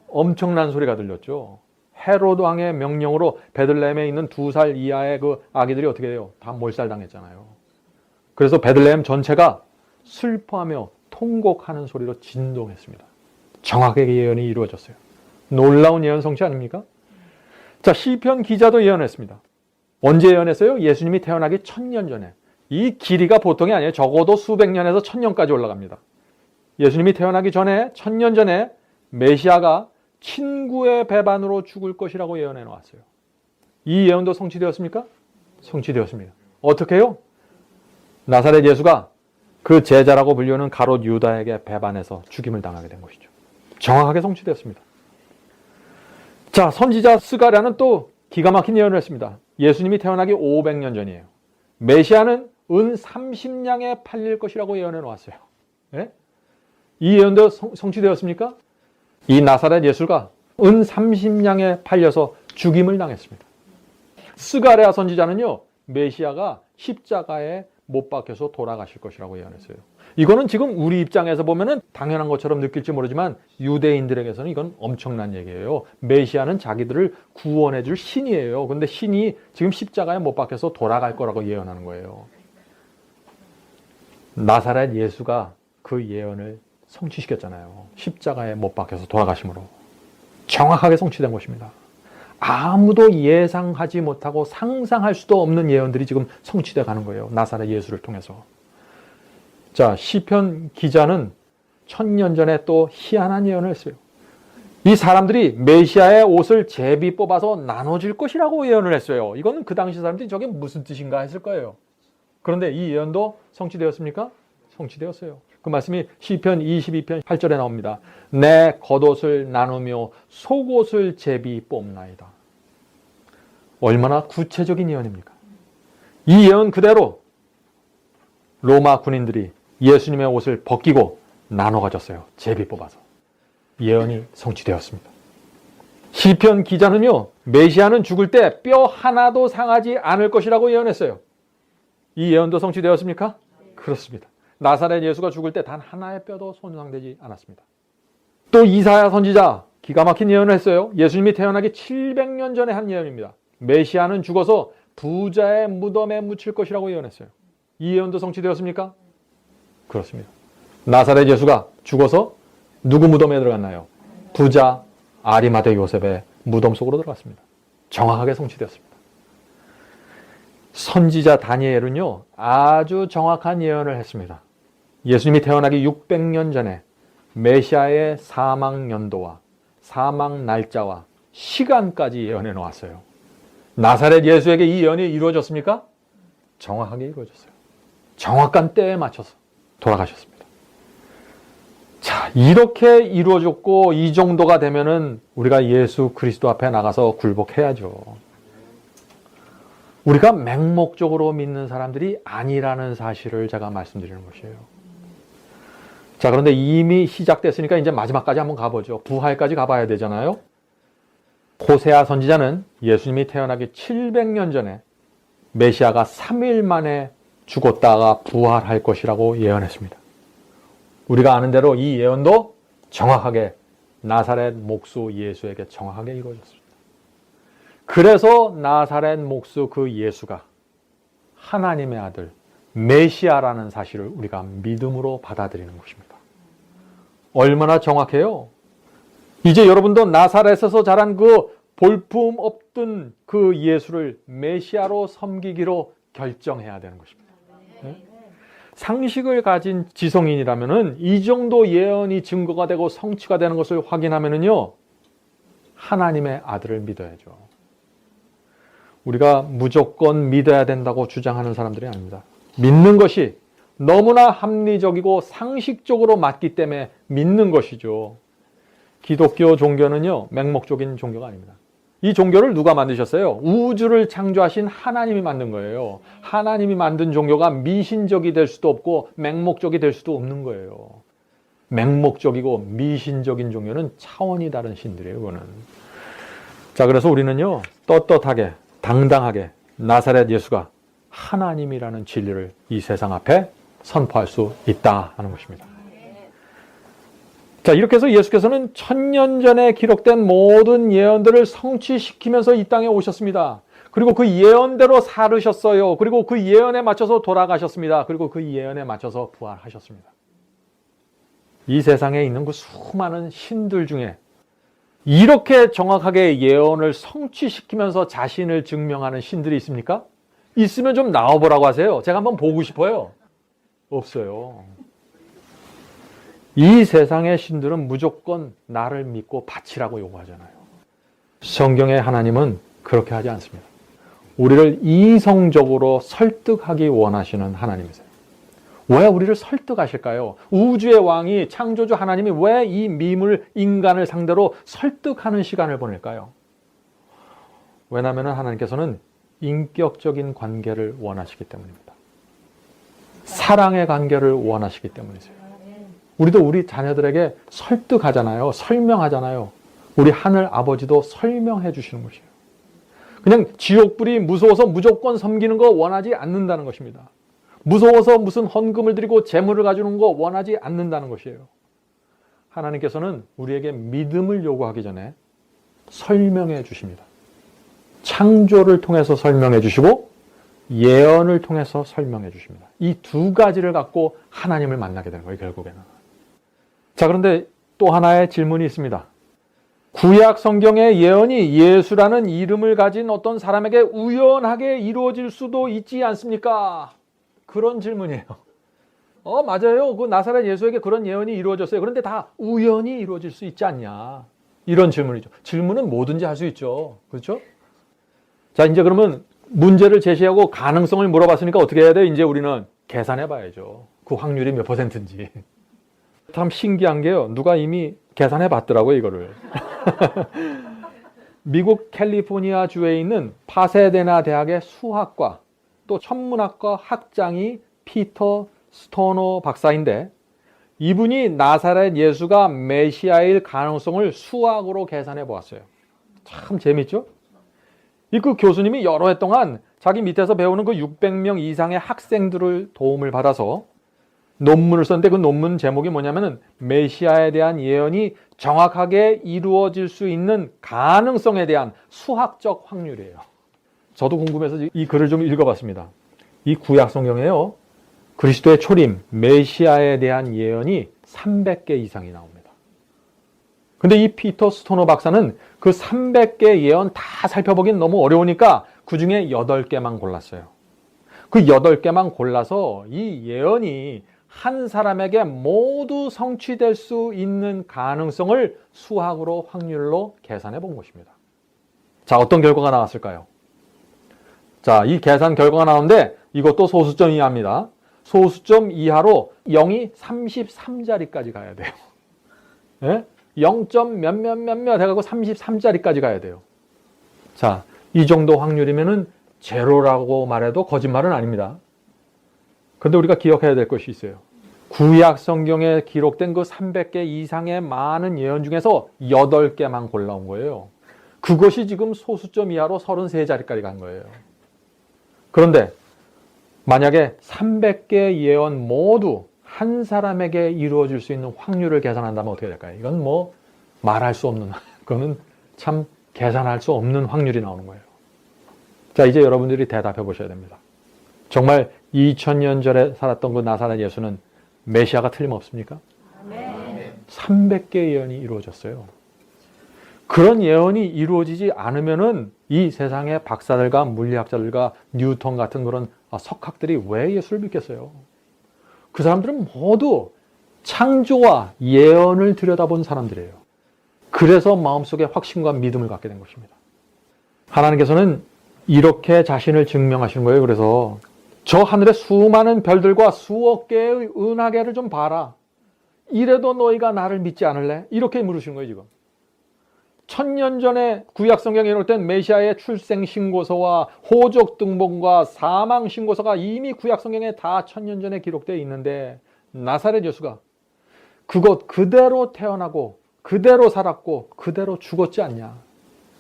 엄청난 소리가 들렸죠. 헤롯 왕의 명령으로 베들레헴에 있는 2살 이하의 그 아기들이 어떻게 돼요? 다 몰살당했잖아요. 그래서 베들레헴 전체가 슬퍼하며 통곡하는 소리로 진동했습니다. 정확하게 예언이 이루어졌어요. 놀라운 예언 성취 아닙니까? 자, 시편 기자도 예언했습니다. 언제 예언했어요? 예수님이 태어나기 1000년 전에. 이 길이가 보통이 아니에요. 적어도 수백 년에서 1000년까지 올라갑니다. 예수님이 태어나기 전에 1000년 전에 메시아가 친구의 배반으로 죽을 것이라고 예언해 놓았어요. 이 예언도 성취되었습니까? 성취되었습니다. 어떻게 해요? 나사렛 예수가 그 제자라고 불리는 가롯 유다에게 배반해서 죽임을 당하게 된 것이죠. 정확하게 성취되었습니다. 자, 선지자 스가랴는 또 기가 막힌 예언을 했습니다. 예수님이 태어나기 500년 전이에요. 메시아는 은 30냥에 팔릴 것이라고 예언해 놓았어요. 예? 이 예언도 성취되었습니까? 이 나사렛 예수가 은 30냥에 팔려서 죽임을 당했습니다. 스가랴 선지자는요, 메시아가 십자가에 못 박혀서 돌아가실 것이라고 예언했어요. 이거는 지금 우리 입장에서 보면은 당연한 것처럼 느낄지 모르지만 유대인들에게서는 이건 엄청난 얘기예요. 메시아는 자기들을 구원해 줄 신이에요. 근데 신이 지금 십자가에 못 박혀서 돌아갈 거라고 예언하는 거예요. 나사렛 예수가 그 예언을 성취시켰잖아요. 십자가에 못 박혀서 돌아가심으로. 정확하게 성취된 것입니다. 아무도 예상하지 못하고 상상할 수도 없는 예언들이 지금 성취되어 가는 거예요. 나사렛 예수를 통해서. 자, 시편 기자는 1000년 전에 또 희한한 예언을 했어요. 이 사람들이 메시아의 옷을 제비 뽑아서 나눠줄 것이라고 예언을 했어요. 이거는 그 당시 사람들이 저게 무슨 뜻인가 했을 거예요. 그런데 이 예언도 성취되었습니까? 성취되었어요. 그 말씀이 시편 22편 8절에 나옵니다. 내 겉옷을 나누며 속옷을 제비 뽑나이다. 얼마나 구체적인 예언입니까? 이 예언 그대로 로마 군인들이 예수님의 옷을 벗기고 나눠 가졌어요. 제비 뽑아서. 예언이 성취되었습니다. 시편 기자는요, 메시아는 죽을 때 뼈 하나도 상하지 않을 것이라고 예언했어요. 이 예언도 성취되었습니까? 그렇습니다. 나사렛 예수가 죽을 때 단 하나의 뼈도 손상되지 않았습니다. 또 이사야 선지자 기가 막힌 예언을 했어요. 예수님이 태어나기 700년 전에 한 예언입니다. 메시아는 죽어서 부자의 무덤에 묻힐 것이라고 예언했어요. 이 예언도 성취되었습니까? 그렇습니다. 나사렛 예수가 죽어서 누구 무덤에 들어갔나요? 부자 아리마대 요셉의 무덤 속으로 들어갔습니다. 정확하게 성취되었습니다. 선지자 다니엘은요, 아주 정확한 예언을 했습니다. 예수님이 태어나기 600년 전에 메시아의 사망 연도와 사망 날짜와 시간까지 예언해 놓았어요. 나사렛 예수에게 이 예언이 이루어졌습니까? 정확하게 이루어졌어요. 정확한 때에 맞춰서 돌아가셨습니다. 자, 이렇게 이루어졌고 이 정도가 되면은 우리가 예수 그리스도 앞에 나가서 굴복해야죠. 우리가 맹목적으로 믿는 사람들이 아니라는 사실을 제가 말씀드리는 것이에요. 자, 그런데 이미 시작됐으니까 이제 마지막까지 한번 가보죠. 부활까지 가봐야 되잖아요. 호세아 선지자는 예수님이 태어나기 700년 전에 메시아가 3일 만에 죽었다가 부활할 것이라고 예언했습니다. 우리가 아는 대로 이 예언도 정확하게 나사렛 목수 예수에게 정확하게 이루어졌습니다. 그래서 나사렛 목수 그 예수가 하나님의 아들 메시아라는 사실을 우리가 믿음으로 받아들이는 것입니다. 얼마나 정확해요? 이제 여러분도 나사렛에서 자란 그 볼품 없던 그 예수를 메시아로 섬기기로 결정해야 되는 것입니다. 네? 상식을 가진 지성인이라면은 이 정도 예언이 증거가 되고 성취가 되는 것을 확인하면은요, 하나님의 아들을 믿어야죠. 우리가 무조건 믿어야 된다고 주장하는 사람들이 아닙니다. 믿는 것이 너무나 합리적이고 상식적으로 맞기 때문에 믿는 것이죠. 기독교 종교는요, 맹목적인 종교가 아닙니다. 이 종교를 누가 만드셨어요? 우주를 창조하신 하나님이 만든 거예요. 하나님이 만든 종교가 미신적이 될 수도 없고 맹목적이 될 수도 없는 거예요. 맹목적이고 미신적인 종교는 차원이 다른 신들이에요, 그거는. 자, 그래서 우리는요, 떳떳하게 당당하게 나사렛 예수가 하나님이라는 진리를 이 세상 앞에 선포할 수 있다 하는 것입니다. 자, 이렇게 해서 예수께서는 1000년 전에 기록된 모든 예언들을 성취시키면서 이 땅에 오셨습니다. 그리고 그 예언대로 살으셨어요. 그리고 그 예언에 맞춰서 돌아가셨습니다. 그리고 그 예언에 맞춰서 부활하셨습니다. 이 세상에 있는 그 수많은 신들 중에 이렇게 정확하게 예언을 성취시키면서 자신을 증명하는 신들이 있습니까? 있으면 좀 나와보라고 하세요. 제가 한번 보고 싶어요. 없어요. 이 세상의 신들은 무조건 나를 믿고 바치라고 요구하잖아요. 성경의 하나님은 그렇게 하지 않습니다. 우리를 이성적으로 설득하기 원하시는 하나님이세요. 왜 우리를 설득하실까요? 우주의 왕이 창조주 하나님이 왜 이 미물 인간을 상대로 설득하는 시간을 보낼까요? 왜냐하면 하나님께서는 인격적인 관계를 원하시기 때문입니다. 사랑의 관계를 원하시기 때문이세요. 우리도 우리 자녀들에게 설득하잖아요. 설명하잖아요. 우리 하늘 아버지도 설명해 주시는 것이에요. 그냥 지옥불이 무서워서 무조건 섬기는 거 원하지 않는다는 것입니다. 무서워서 무슨 헌금을 드리고 재물을 가져오는 거 원하지 않는다는 것이에요. 하나님께서는 우리에게 믿음을 요구하기 전에 설명해 주십니다. 창조를 통해서 설명해 주시고 예언을 통해서 설명해 주십니다. 이 두 가지를 갖고 하나님을 만나게 되는 거예요, 결국에는. 자, 그런데 또 하나의 질문이 있습니다. 구약 성경의 예언이 예수라는 이름을 가진 어떤 사람에게 우연하게 이루어질 수도 있지 않습니까? 그런 질문이에요. 맞아요. 그 나사렛 예수에게 그런 예언이 이루어졌어요. 그런데 다 우연히 이루어질 수 있지 않냐? 이런 질문이죠. 질문은 뭐든지 할 수 있죠. 그렇죠? 자, 이제 그러면 문제를 제시하고 가능성을 물어봤으니까 어떻게 해야 돼요? 이제 우리는 계산해 봐야죠. 그 확률이 몇 %인지. 참 신기한 게요. 누가 이미 계산해 봤더라고요, 이거를. 미국 캘리포니아 주에 있는 파세데나 대학의 수학과 또 천문학과 학장이 피터 스토너 박사인데, 이분이 나사렛 예수가 메시아일 가능성을 수학으로 계산해 보았어요. 참 재밌죠? 그 교수님이 여러 해 동안 자기 밑에서 배우는 그 600명 이상의 학생들을 도움을 받아서 논문을 썼는데, 그 논문 제목이 뭐냐면은 메시아에 대한 예언이 정확하게 이루어질 수 있는 가능성에 대한 수학적 확률이에요. 저도 궁금해서 이 글을 좀 읽어봤습니다. 이 구약 성경에요, 그리스도의 초림, 메시아에 대한 예언이 300개 이상이 나옵니다. 근데 이 피터 스토너 박사는 그 300개 예언 다 살펴보긴 너무 어려우니까 그 중에 8개만 골랐어요. 그 8개만 골라서 이 예언이 한 사람에게 모두 성취될 수 있는 가능성을 수학으로 확률로 계산해 본 것입니다. 자, 어떤 결과가 나왔을까요? 자, 이 계산 결과가 나오는데 이것도 소수점 이하입니다. 소수점 이하로 0이 33자리까지 가야 돼요. 예? 0. 몇몇 해가고 33자리까지 가야 돼요. 자, 이 정도 확률이면은 제로라고 말해도 거짓말은 아닙니다. 그런데 우리가 기억해야 될 것이 있어요. 구약 성경에 기록된 그 300개 이상의 많은 예언 중에서 8개만 골라온 거예요. 그것이 지금 소수점 이하로 33자리까지 간 거예요. 그런데 만약에 300개 예언 모두 한 사람에게 이루어질 수 있는 확률을 계산한다면 어떻게 될까요? 이건 뭐 말할 수 없는, 그거는 참 계산할 수 없는 확률이 나오는 거예요. 자, 이제 여러분들이 대답해 보셔야 됩니다. 정말 2000년 전에 살았던 그 나사렛 예수는 메시아가 틀림없습니까? 네. 300개 예언이 이루어졌어요. 그런 예언이 이루어지지 않으면은 이 세상의 박사들과 물리학자들과 뉴턴 같은 그런 석학들이 왜 예수를 믿겠어요? 그 사람들은 모두 창조와 예언을 들여다본 사람들이에요. 그래서 마음속에 확신과 믿음을 갖게 된 것입니다. 하나님께서는 이렇게 자신을 증명하시는 거예요. 그래서 저 하늘의 수많은 별들과 수억 개의 은하계를 좀 봐라. 이래도 너희가 나를 믿지 않을래? 이렇게 물으시는 거예요, 지금. 1000년 전에 구약 성경에 기록된 메시아의 출생 신고서와 호적 등본과 사망 신고서가 이미 구약 성경에 다 1000년 전에 기록되어 있는데, 나사렛 예수가 그것 그대로 태어나고 그대로 살았고 그대로 죽었지 않냐?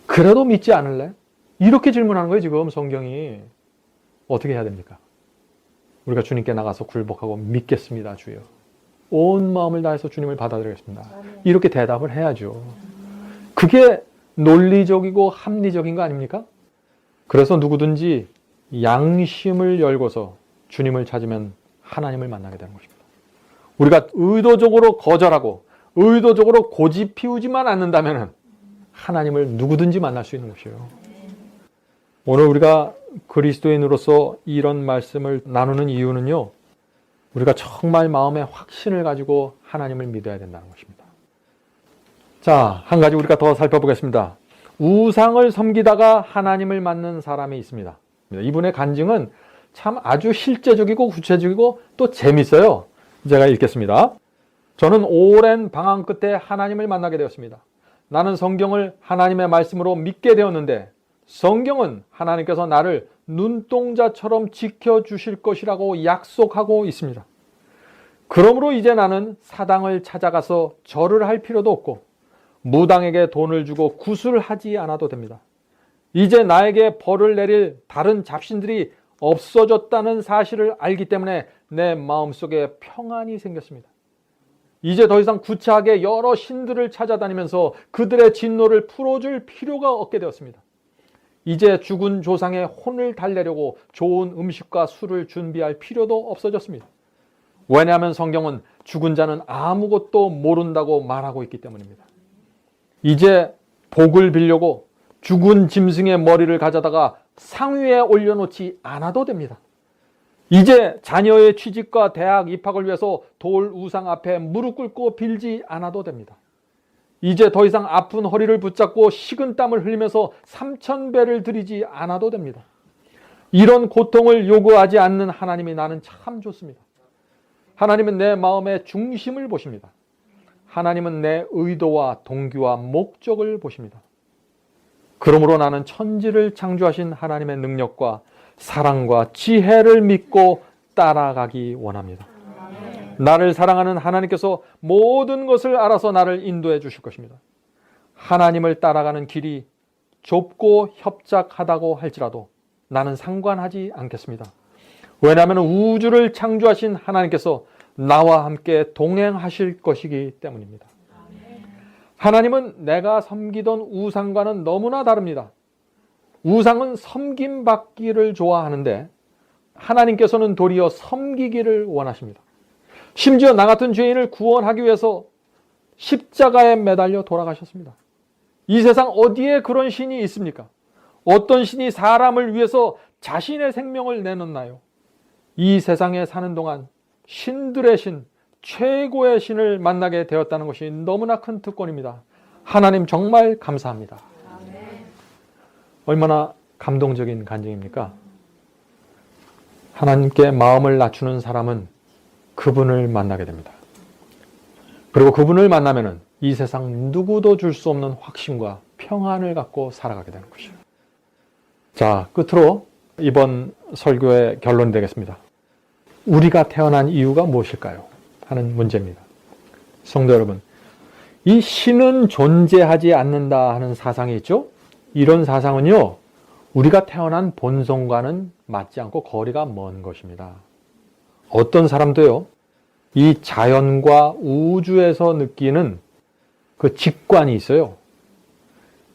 그래도 믿지 않을래? 이렇게 질문하는 거예요, 지금 성경이. 어떻게 해야 됩니까? 우리가 주님께 나가서 굴복하고 믿겠습니다, 주여. 온 마음을 다해서 주님을 받아들이겠습니다. 이렇게 대답을 해야죠. 그게 논리적이고 합리적인 거 아닙니까? 그래서 누구든지 양심을 열고서 주님을 찾으면 하나님을 만나게 되는 것입니다. 우리가 의도적으로 거절하고 의도적으로 고집 피우지만 않는다면 하나님을 누구든지 만날 수 있는 것이에요. 오늘 우리가 그리스도인으로서 이런 말씀을 나누는 이유는요, 우리가 정말 마음에 확신을 가지고 하나님을 믿어야 된다는 것입니다. 자, 한 가지 우리가 더 살펴보겠습니다. 우상을 섬기다가 하나님을 만난 사람이 있습니다. 이분의 간증은 참 아주 실제적이고 구체적이고 또 재밌어요. 제가 읽겠습니다. 저는 오랜 방황 끝에 하나님을 만나게 되었습니다. 나는 성경을 하나님의 말씀으로 믿게 되었는데 성경은 하나님께서 나를 눈동자처럼 지켜주실 것이라고 약속하고 있습니다. 그러므로 이제 나는 사당을 찾아가서 절을 할 필요도 없고 무당에게 돈을 주고 구술하지 않아도 됩니다. 이제 나에게 벌을 내릴 다른 잡신들이 없어졌다는 사실을 알기 때문에 내 마음속에 평안이 생겼습니다. 이제 더 이상 구차하게 여러 신들을 찾아다니면서 그들의 진노를 풀어줄 필요가 없게 되었습니다. 이제 죽은 조상의 혼을 달래려고 좋은 음식과 술을 준비할 필요도 없어졌습니다. 왜냐하면 성경은 죽은 자는 아무것도 모른다고 말하고 있기 때문입니다. 이제 복을 빌려고 죽은 짐승의 머리를 가져다가 상위에 올려놓지 않아도 됩니다. 이제 자녀의 취직과 대학 입학을 위해서 돌 우상 앞에 무릎 꿇고 빌지 않아도 됩니다. 이제 더 이상 아픈 허리를 붙잡고 식은 땀을 흘리면서 3000배를 드리지 않아도 됩니다. 이런 고통을 요구하지 않는 하나님이 나는 참 좋습니다. 하나님은 내 마음의 중심을 보십니다. 하나님은 내 의도와 동기와 목적을 보십니다. 그러므로 나는 천지를 창조하신 하나님의 능력과 사랑과 지혜를 믿고 따라가기 원합니다. 나를 사랑하는 하나님께서 모든 것을 알아서 나를 인도해 주실 것입니다. 하나님을 따라가는 길이 좁고 협착하다고 할지라도 나는 상관하지 않겠습니다. 왜냐하면 우주를 창조하신 하나님께서 나와 함께 동행하실 것이기 때문입니다. 하나님은 내가 섬기던 우상과는 너무나 다릅니다. 우상은 섬김받기를 좋아하는데 하나님께서는 도리어 섬기기를 원하십니다. 심지어 나 같은 죄인을 구원하기 위해서 십자가에 매달려 돌아가셨습니다. 이 세상 어디에 그런 신이 있습니까? 어떤 신이 사람을 위해서 자신의 생명을 내놓나요? 이 세상에 사는 동안 신들의 신, 최고의 신을 만나게 되었다는 것이 너무나 큰 특권입니다. 하나님 정말 감사합니다. 얼마나 감동적인 간증입니까? 하나님께 마음을 낮추는 사람은 그분을 만나게 됩니다. 그리고 그분을 만나면은 이 세상 누구도 줄 수 없는 확신과 평안을 갖고 살아가게 되는 것이에요. 자, 끝으로 이번 설교의 결론이 되겠습니다. 우리가 태어난 이유가 무엇일까요? 하는 문제입니다. 성도 여러분, 이 신은 존재하지 않는다 하는 사상이 있죠? 이런 사상은요, 우리가 태어난 본성과는 맞지 않고 거리가 먼 것입니다. 어떤 사람도요, 이 자연과 우주에서 느끼는 그 직관이 있어요.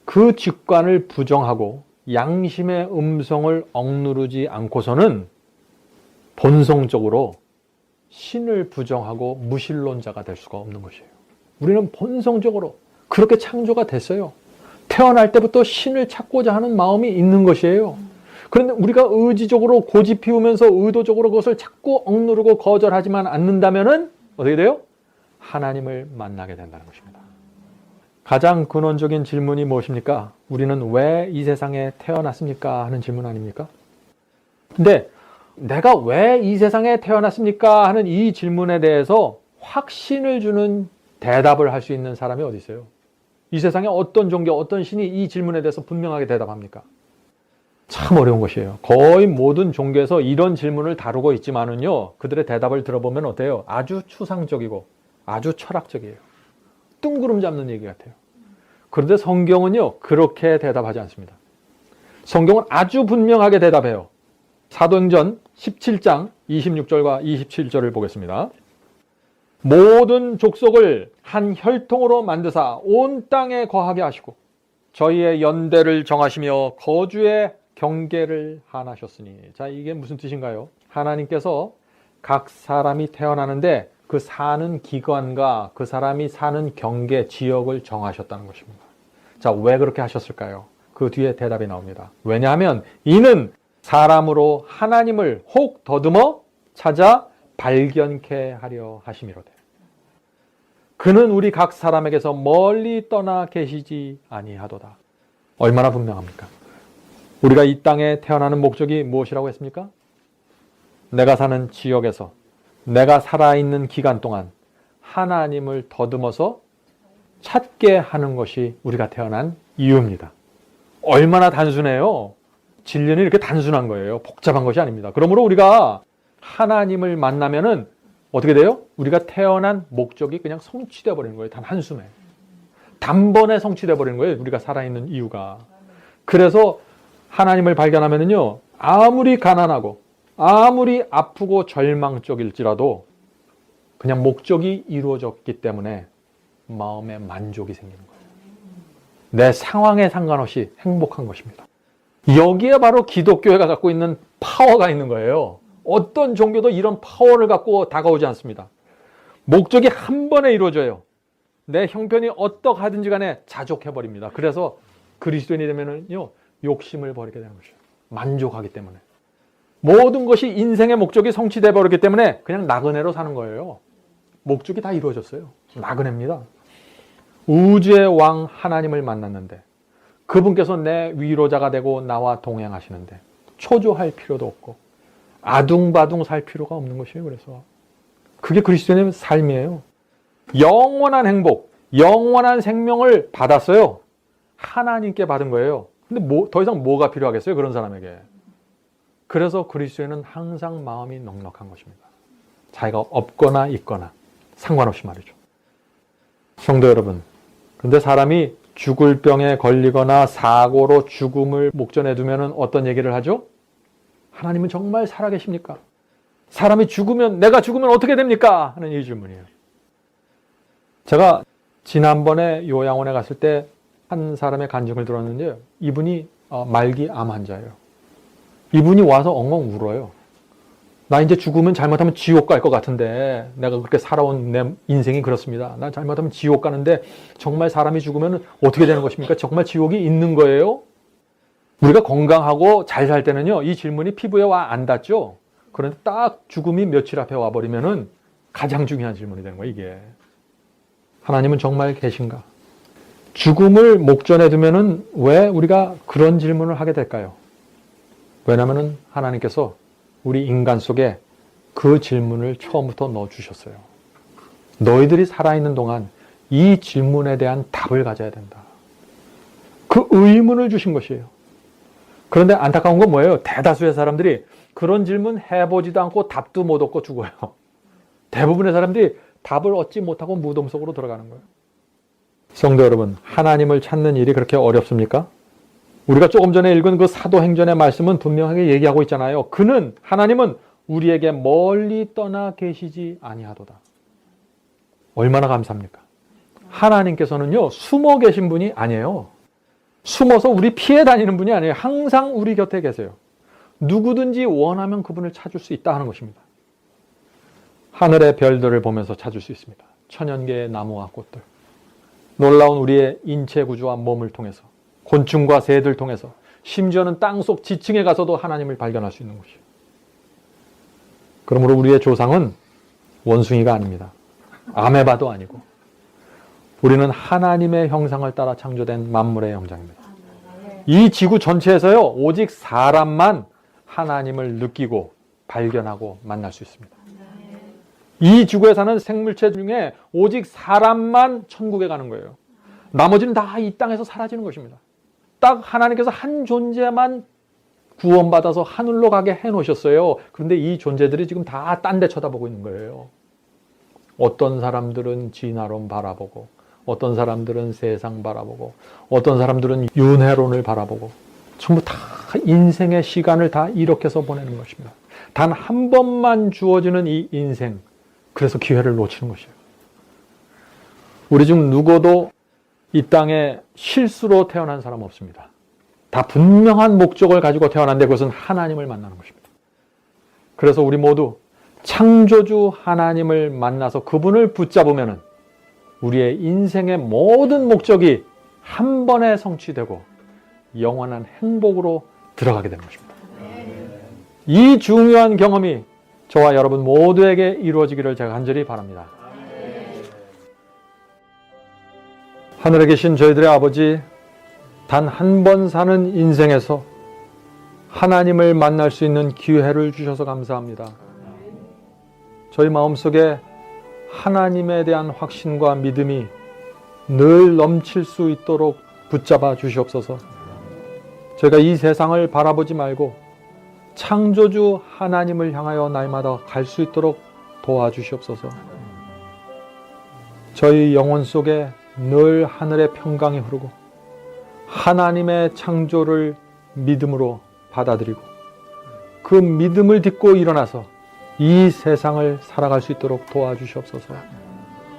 그 직관을 부정하고 양심의 음성을 억누르지 않고서는 본성적으로 신을 부정하고 무신론자가 될 수가 없는 것이에요. 우리는 본성적으로 그렇게 창조가 됐어요. 태어날 때부터 신을 찾고자 하는 마음이 있는 것이에요. 그런데 우리가 의지적으로 고집 피우면서 의도적으로 그것을 자꾸 억누르고 거절하지만 않는다면 어떻게 돼요? 하나님을 만나게 된다는 것입니다. 가장 근원적인 질문이 무엇입니까? 우리는 왜 이 세상에 태어났습니까? 하는 질문 아닙니까? 근데 내가 왜 이 세상에 태어났습니까? 하는 이 질문에 대해서 확신을 주는 대답을 할 수 있는 사람이 어디 있어요? 이 세상에 어떤 종교, 어떤 신이 이 질문에 대해서 분명하게 대답합니까? 참 어려운 것이에요. 거의 모든 종교에서 이런 질문을 다루고 있지만은요, 그들의 대답을 들어보면 어때요? 아주 추상적이고 아주 철학적이에요. 뜬구름 잡는 얘기 같아요. 그런데 성경은요, 그렇게 대답하지 않습니다. 성경은 아주 분명하게 대답해요. 사도행전 17장 26절과 27절을 보겠습니다. 모든 족속을 한 혈통으로 만드사 온 땅에 거하게 하시고 저희의 연대를 정하시며 거주의 경계를 한하셨으니. 자, 이게 무슨 뜻인가요? 하나님께서 각 사람이 태어나는데 그 사는 기관과 그 사람이 사는 경계, 지역을 정하셨다는 것입니다. 자, 왜 그렇게 하셨을까요? 그 뒤에 대답이 나옵니다. 왜냐하면 이는 사람으로 하나님을 혹 더듬어 찾아 발견케 하려 하심이로되. 그는 우리 각 사람에게서 멀리 떠나 계시지 아니하도다. 얼마나 분명합니까? 우리가 이 땅에 태어나는 목적이 무엇이라고 했습니까? 내가 사는 지역에서 내가 살아있는 기간 동안 하나님을 더듬어서 찾게 하는 것이 우리가 태어난 이유입니다. 얼마나 단순해요. 진리는 이렇게 단순한 거예요. 복잡한 것이 아닙니다. 그러므로 우리가 하나님을 만나면은 어떻게 돼요? 우리가 태어난 목적이 그냥 성취되어 버리는 거예요. 단 한숨에. 단번에 성취되어 버리는 거예요. 우리가 살아있는 이유가. 그래서 하나님을 발견하면은요, 아무리 가난하고 아무리 아프고 절망적일지라도 그냥 목적이 이루어졌기 때문에 마음에 만족이 생기는 거예요. 내 상황에 상관없이 행복한 것입니다. 여기에 바로 기독교회가 갖고 있는 파워가 있는 거예요. 어떤 종교도 이런 파워를 갖고 다가오지 않습니다. 목적이 한 번에 이루어져요. 내 형편이 어떡하든지 간에 자족해버립니다. 그래서 그리스도인이 되면은요, 욕심을 버리게 되는 것이에요. 만족하기 때문에. 모든 것이 인생의 목적이 성취돼 버렸기 때문에 그냥 나그네로 사는 거예요. 목적이 다 이루어졌어요. 나그네입니다. 우주의 왕 하나님을 만났는데 그분께서 내 위로자가 되고 나와 동행하시는데 초조할 필요도 없고 아둥바둥 살 필요가 없는 것이에요. 그래서 그게 그리스도인의 삶이에요. 영원한 행복, 영원한 생명을 받았어요. 하나님께 받은 거예요. 근데 더 이상 뭐가 필요하겠어요? 그런 사람에게. 그래서 그리스도인은 항상 마음이 넉넉한 것입니다. 자기가 없거나 있거나 상관없이 말이죠. 성도 여러분, 근데 사람이 죽을 병에 걸리거나 사고로 죽음을 목전에 두면 어떤 얘기를 하죠? 하나님은 정말 살아계십니까? 사람이 죽으면, 내가 죽으면 어떻게 됩니까? 하는 이 질문이에요. 제가 지난번에 요양원에 갔을 때 한 사람의 간증을 들었는데요. 이분이 말기 암 환자예요. 이분이 와서 엉엉 울어요. 나 이제 죽으면 잘못하면 지옥 갈 것 같은데 내가 그렇게 살아온 내 인생이 그렇습니다. 나 잘못하면 지옥 가는데 정말 사람이 죽으면 어떻게 되는 것입니까? 정말 지옥이 있는 거예요? 우리가 건강하고 잘 살 때는요, 이 질문이 피부에 와 안 닿죠? 그런데 딱 죽음이 며칠 앞에 와버리면은 가장 중요한 질문이 되는 거예요, 이게. 하나님은 정말 계신가? 죽음을 목전에 두면은 왜 우리가 그런 질문을 하게 될까요? 왜냐면은 하나님께서 우리 인간 속에 그 질문을 처음부터 넣어주셨어요. 너희들이 살아있는 동안 이 질문에 대한 답을 가져야 된다. 그 의문을 주신 것이에요. 그런데 안타까운 건 뭐예요? 대다수의 사람들이 그런 질문 해보지도 않고 답도 못 얻고 죽어요. 대부분의 사람들이 답을 얻지 못하고 무덤 속으로 들어가는 거예요. 성도 여러분, 하나님을 찾는 일이 그렇게 어렵습니까? 우리가 조금 전에 읽은 그 사도행전의 말씀은 분명하게 얘기하고 있잖아요. 하나님은 우리에게 멀리 떠나 계시지 아니하도다. 얼마나 감사합니까? 하나님께서는요, 숨어 계신 분이 아니에요. 숨어서 우리 피해 다니는 분이 아니에요. 항상 우리 곁에 계세요. 누구든지 원하면 그분을 찾을 수 있다 하는 것입니다. 하늘의 별들을 보면서 찾을 수 있습니다. 천연계의 나무와 꽃들. 놀라운 우리의 인체 구조와 몸을 통해서, 곤충과 새들 통해서, 심지어는 땅속 지층에 가서도 하나님을 발견할 수 있는 것이에요. 그러므로 우리의 조상은 원숭이가 아닙니다. 아메바도 아니고 우리는 하나님의 형상을 따라 창조된 만물의 영장입니다. 이 지구 전체에서요, 오직 사람만 하나님을 느끼고 발견하고 만날 수 있습니다. 이 지구에 사는 생물체 중에 오직 사람만 천국에 가는 거예요. 나머지는 다 이 땅에서 사라지는 것입니다. 딱 하나님께서 한 존재만 구원받아서 하늘로 가게 해놓으셨어요. 그런데 이 존재들이 지금 다 딴 데 쳐다보고 있는 거예요. 어떤 사람들은 진화론 바라보고, 어떤 사람들은 세상 바라보고, 어떤 사람들은 윤회론을 바라보고, 전부 다 인생의 시간을 다 이렇게 해서 보내는 것입니다. 단 한 번만 주어지는 이 인생, 그래서 기회를 놓치는 것이에요. 우리 중 누구도 이 땅에 실수로 태어난 사람 없습니다. 다 분명한 목적을 가지고 태어났는데 그것은 하나님을 만나는 것입니다. 그래서 우리 모두 창조주 하나님을 만나서 그분을 붙잡으면 우리의 인생의 모든 목적이 한 번에 성취되고 영원한 행복으로 들어가게 되는 것입니다. 이 중요한 경험이 저와 여러분 모두에게 이루어지기를 제가 간절히 바랍니다. 하늘에 계신 저희들의 아버지, 단 한 번 사는 인생에서 하나님을 만날 수 있는 기회를 주셔서 감사합니다. 저희 마음속에 하나님에 대한 확신과 믿음이 늘 넘칠 수 있도록 붙잡아 주시옵소서. 저희가 이 세상을 바라보지 말고 창조주 하나님을 향하여 날마다 갈 수 있도록 도와주시옵소서. 저희 영혼 속에 늘 하늘의 평강이 흐르고 하나님의 창조를 믿음으로 받아들이고 그 믿음을 딛고 일어나서 이 세상을 살아갈 수 있도록 도와주시옵소서.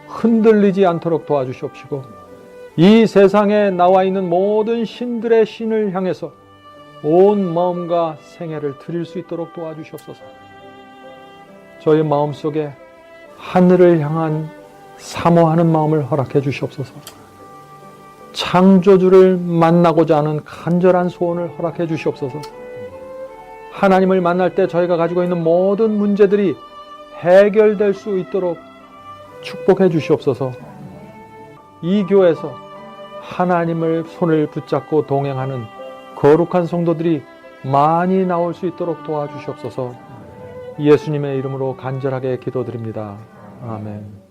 흔들리지 않도록 도와주시옵시고 이 세상에 나와 있는 모든 신들의 신을 향해서 온 마음과 생애를 드릴 수 있도록 도와주시옵소서. 저희 마음속에 하늘을 향한 사모하는 마음을 허락해 주시옵소서. 창조주를 만나고자 하는 간절한 소원을 허락해 주시옵소서. 하나님을 만날 때 저희가 가지고 있는 모든 문제들이 해결될 수 있도록 축복해 주시옵소서. 이 교회에서 하나님을 손을 붙잡고 동행하는 거룩한 성도들이 많이 나올 수 있도록 도와주시옵소서. 예수님의 이름으로 간절하게 기도드립니다. 아멘.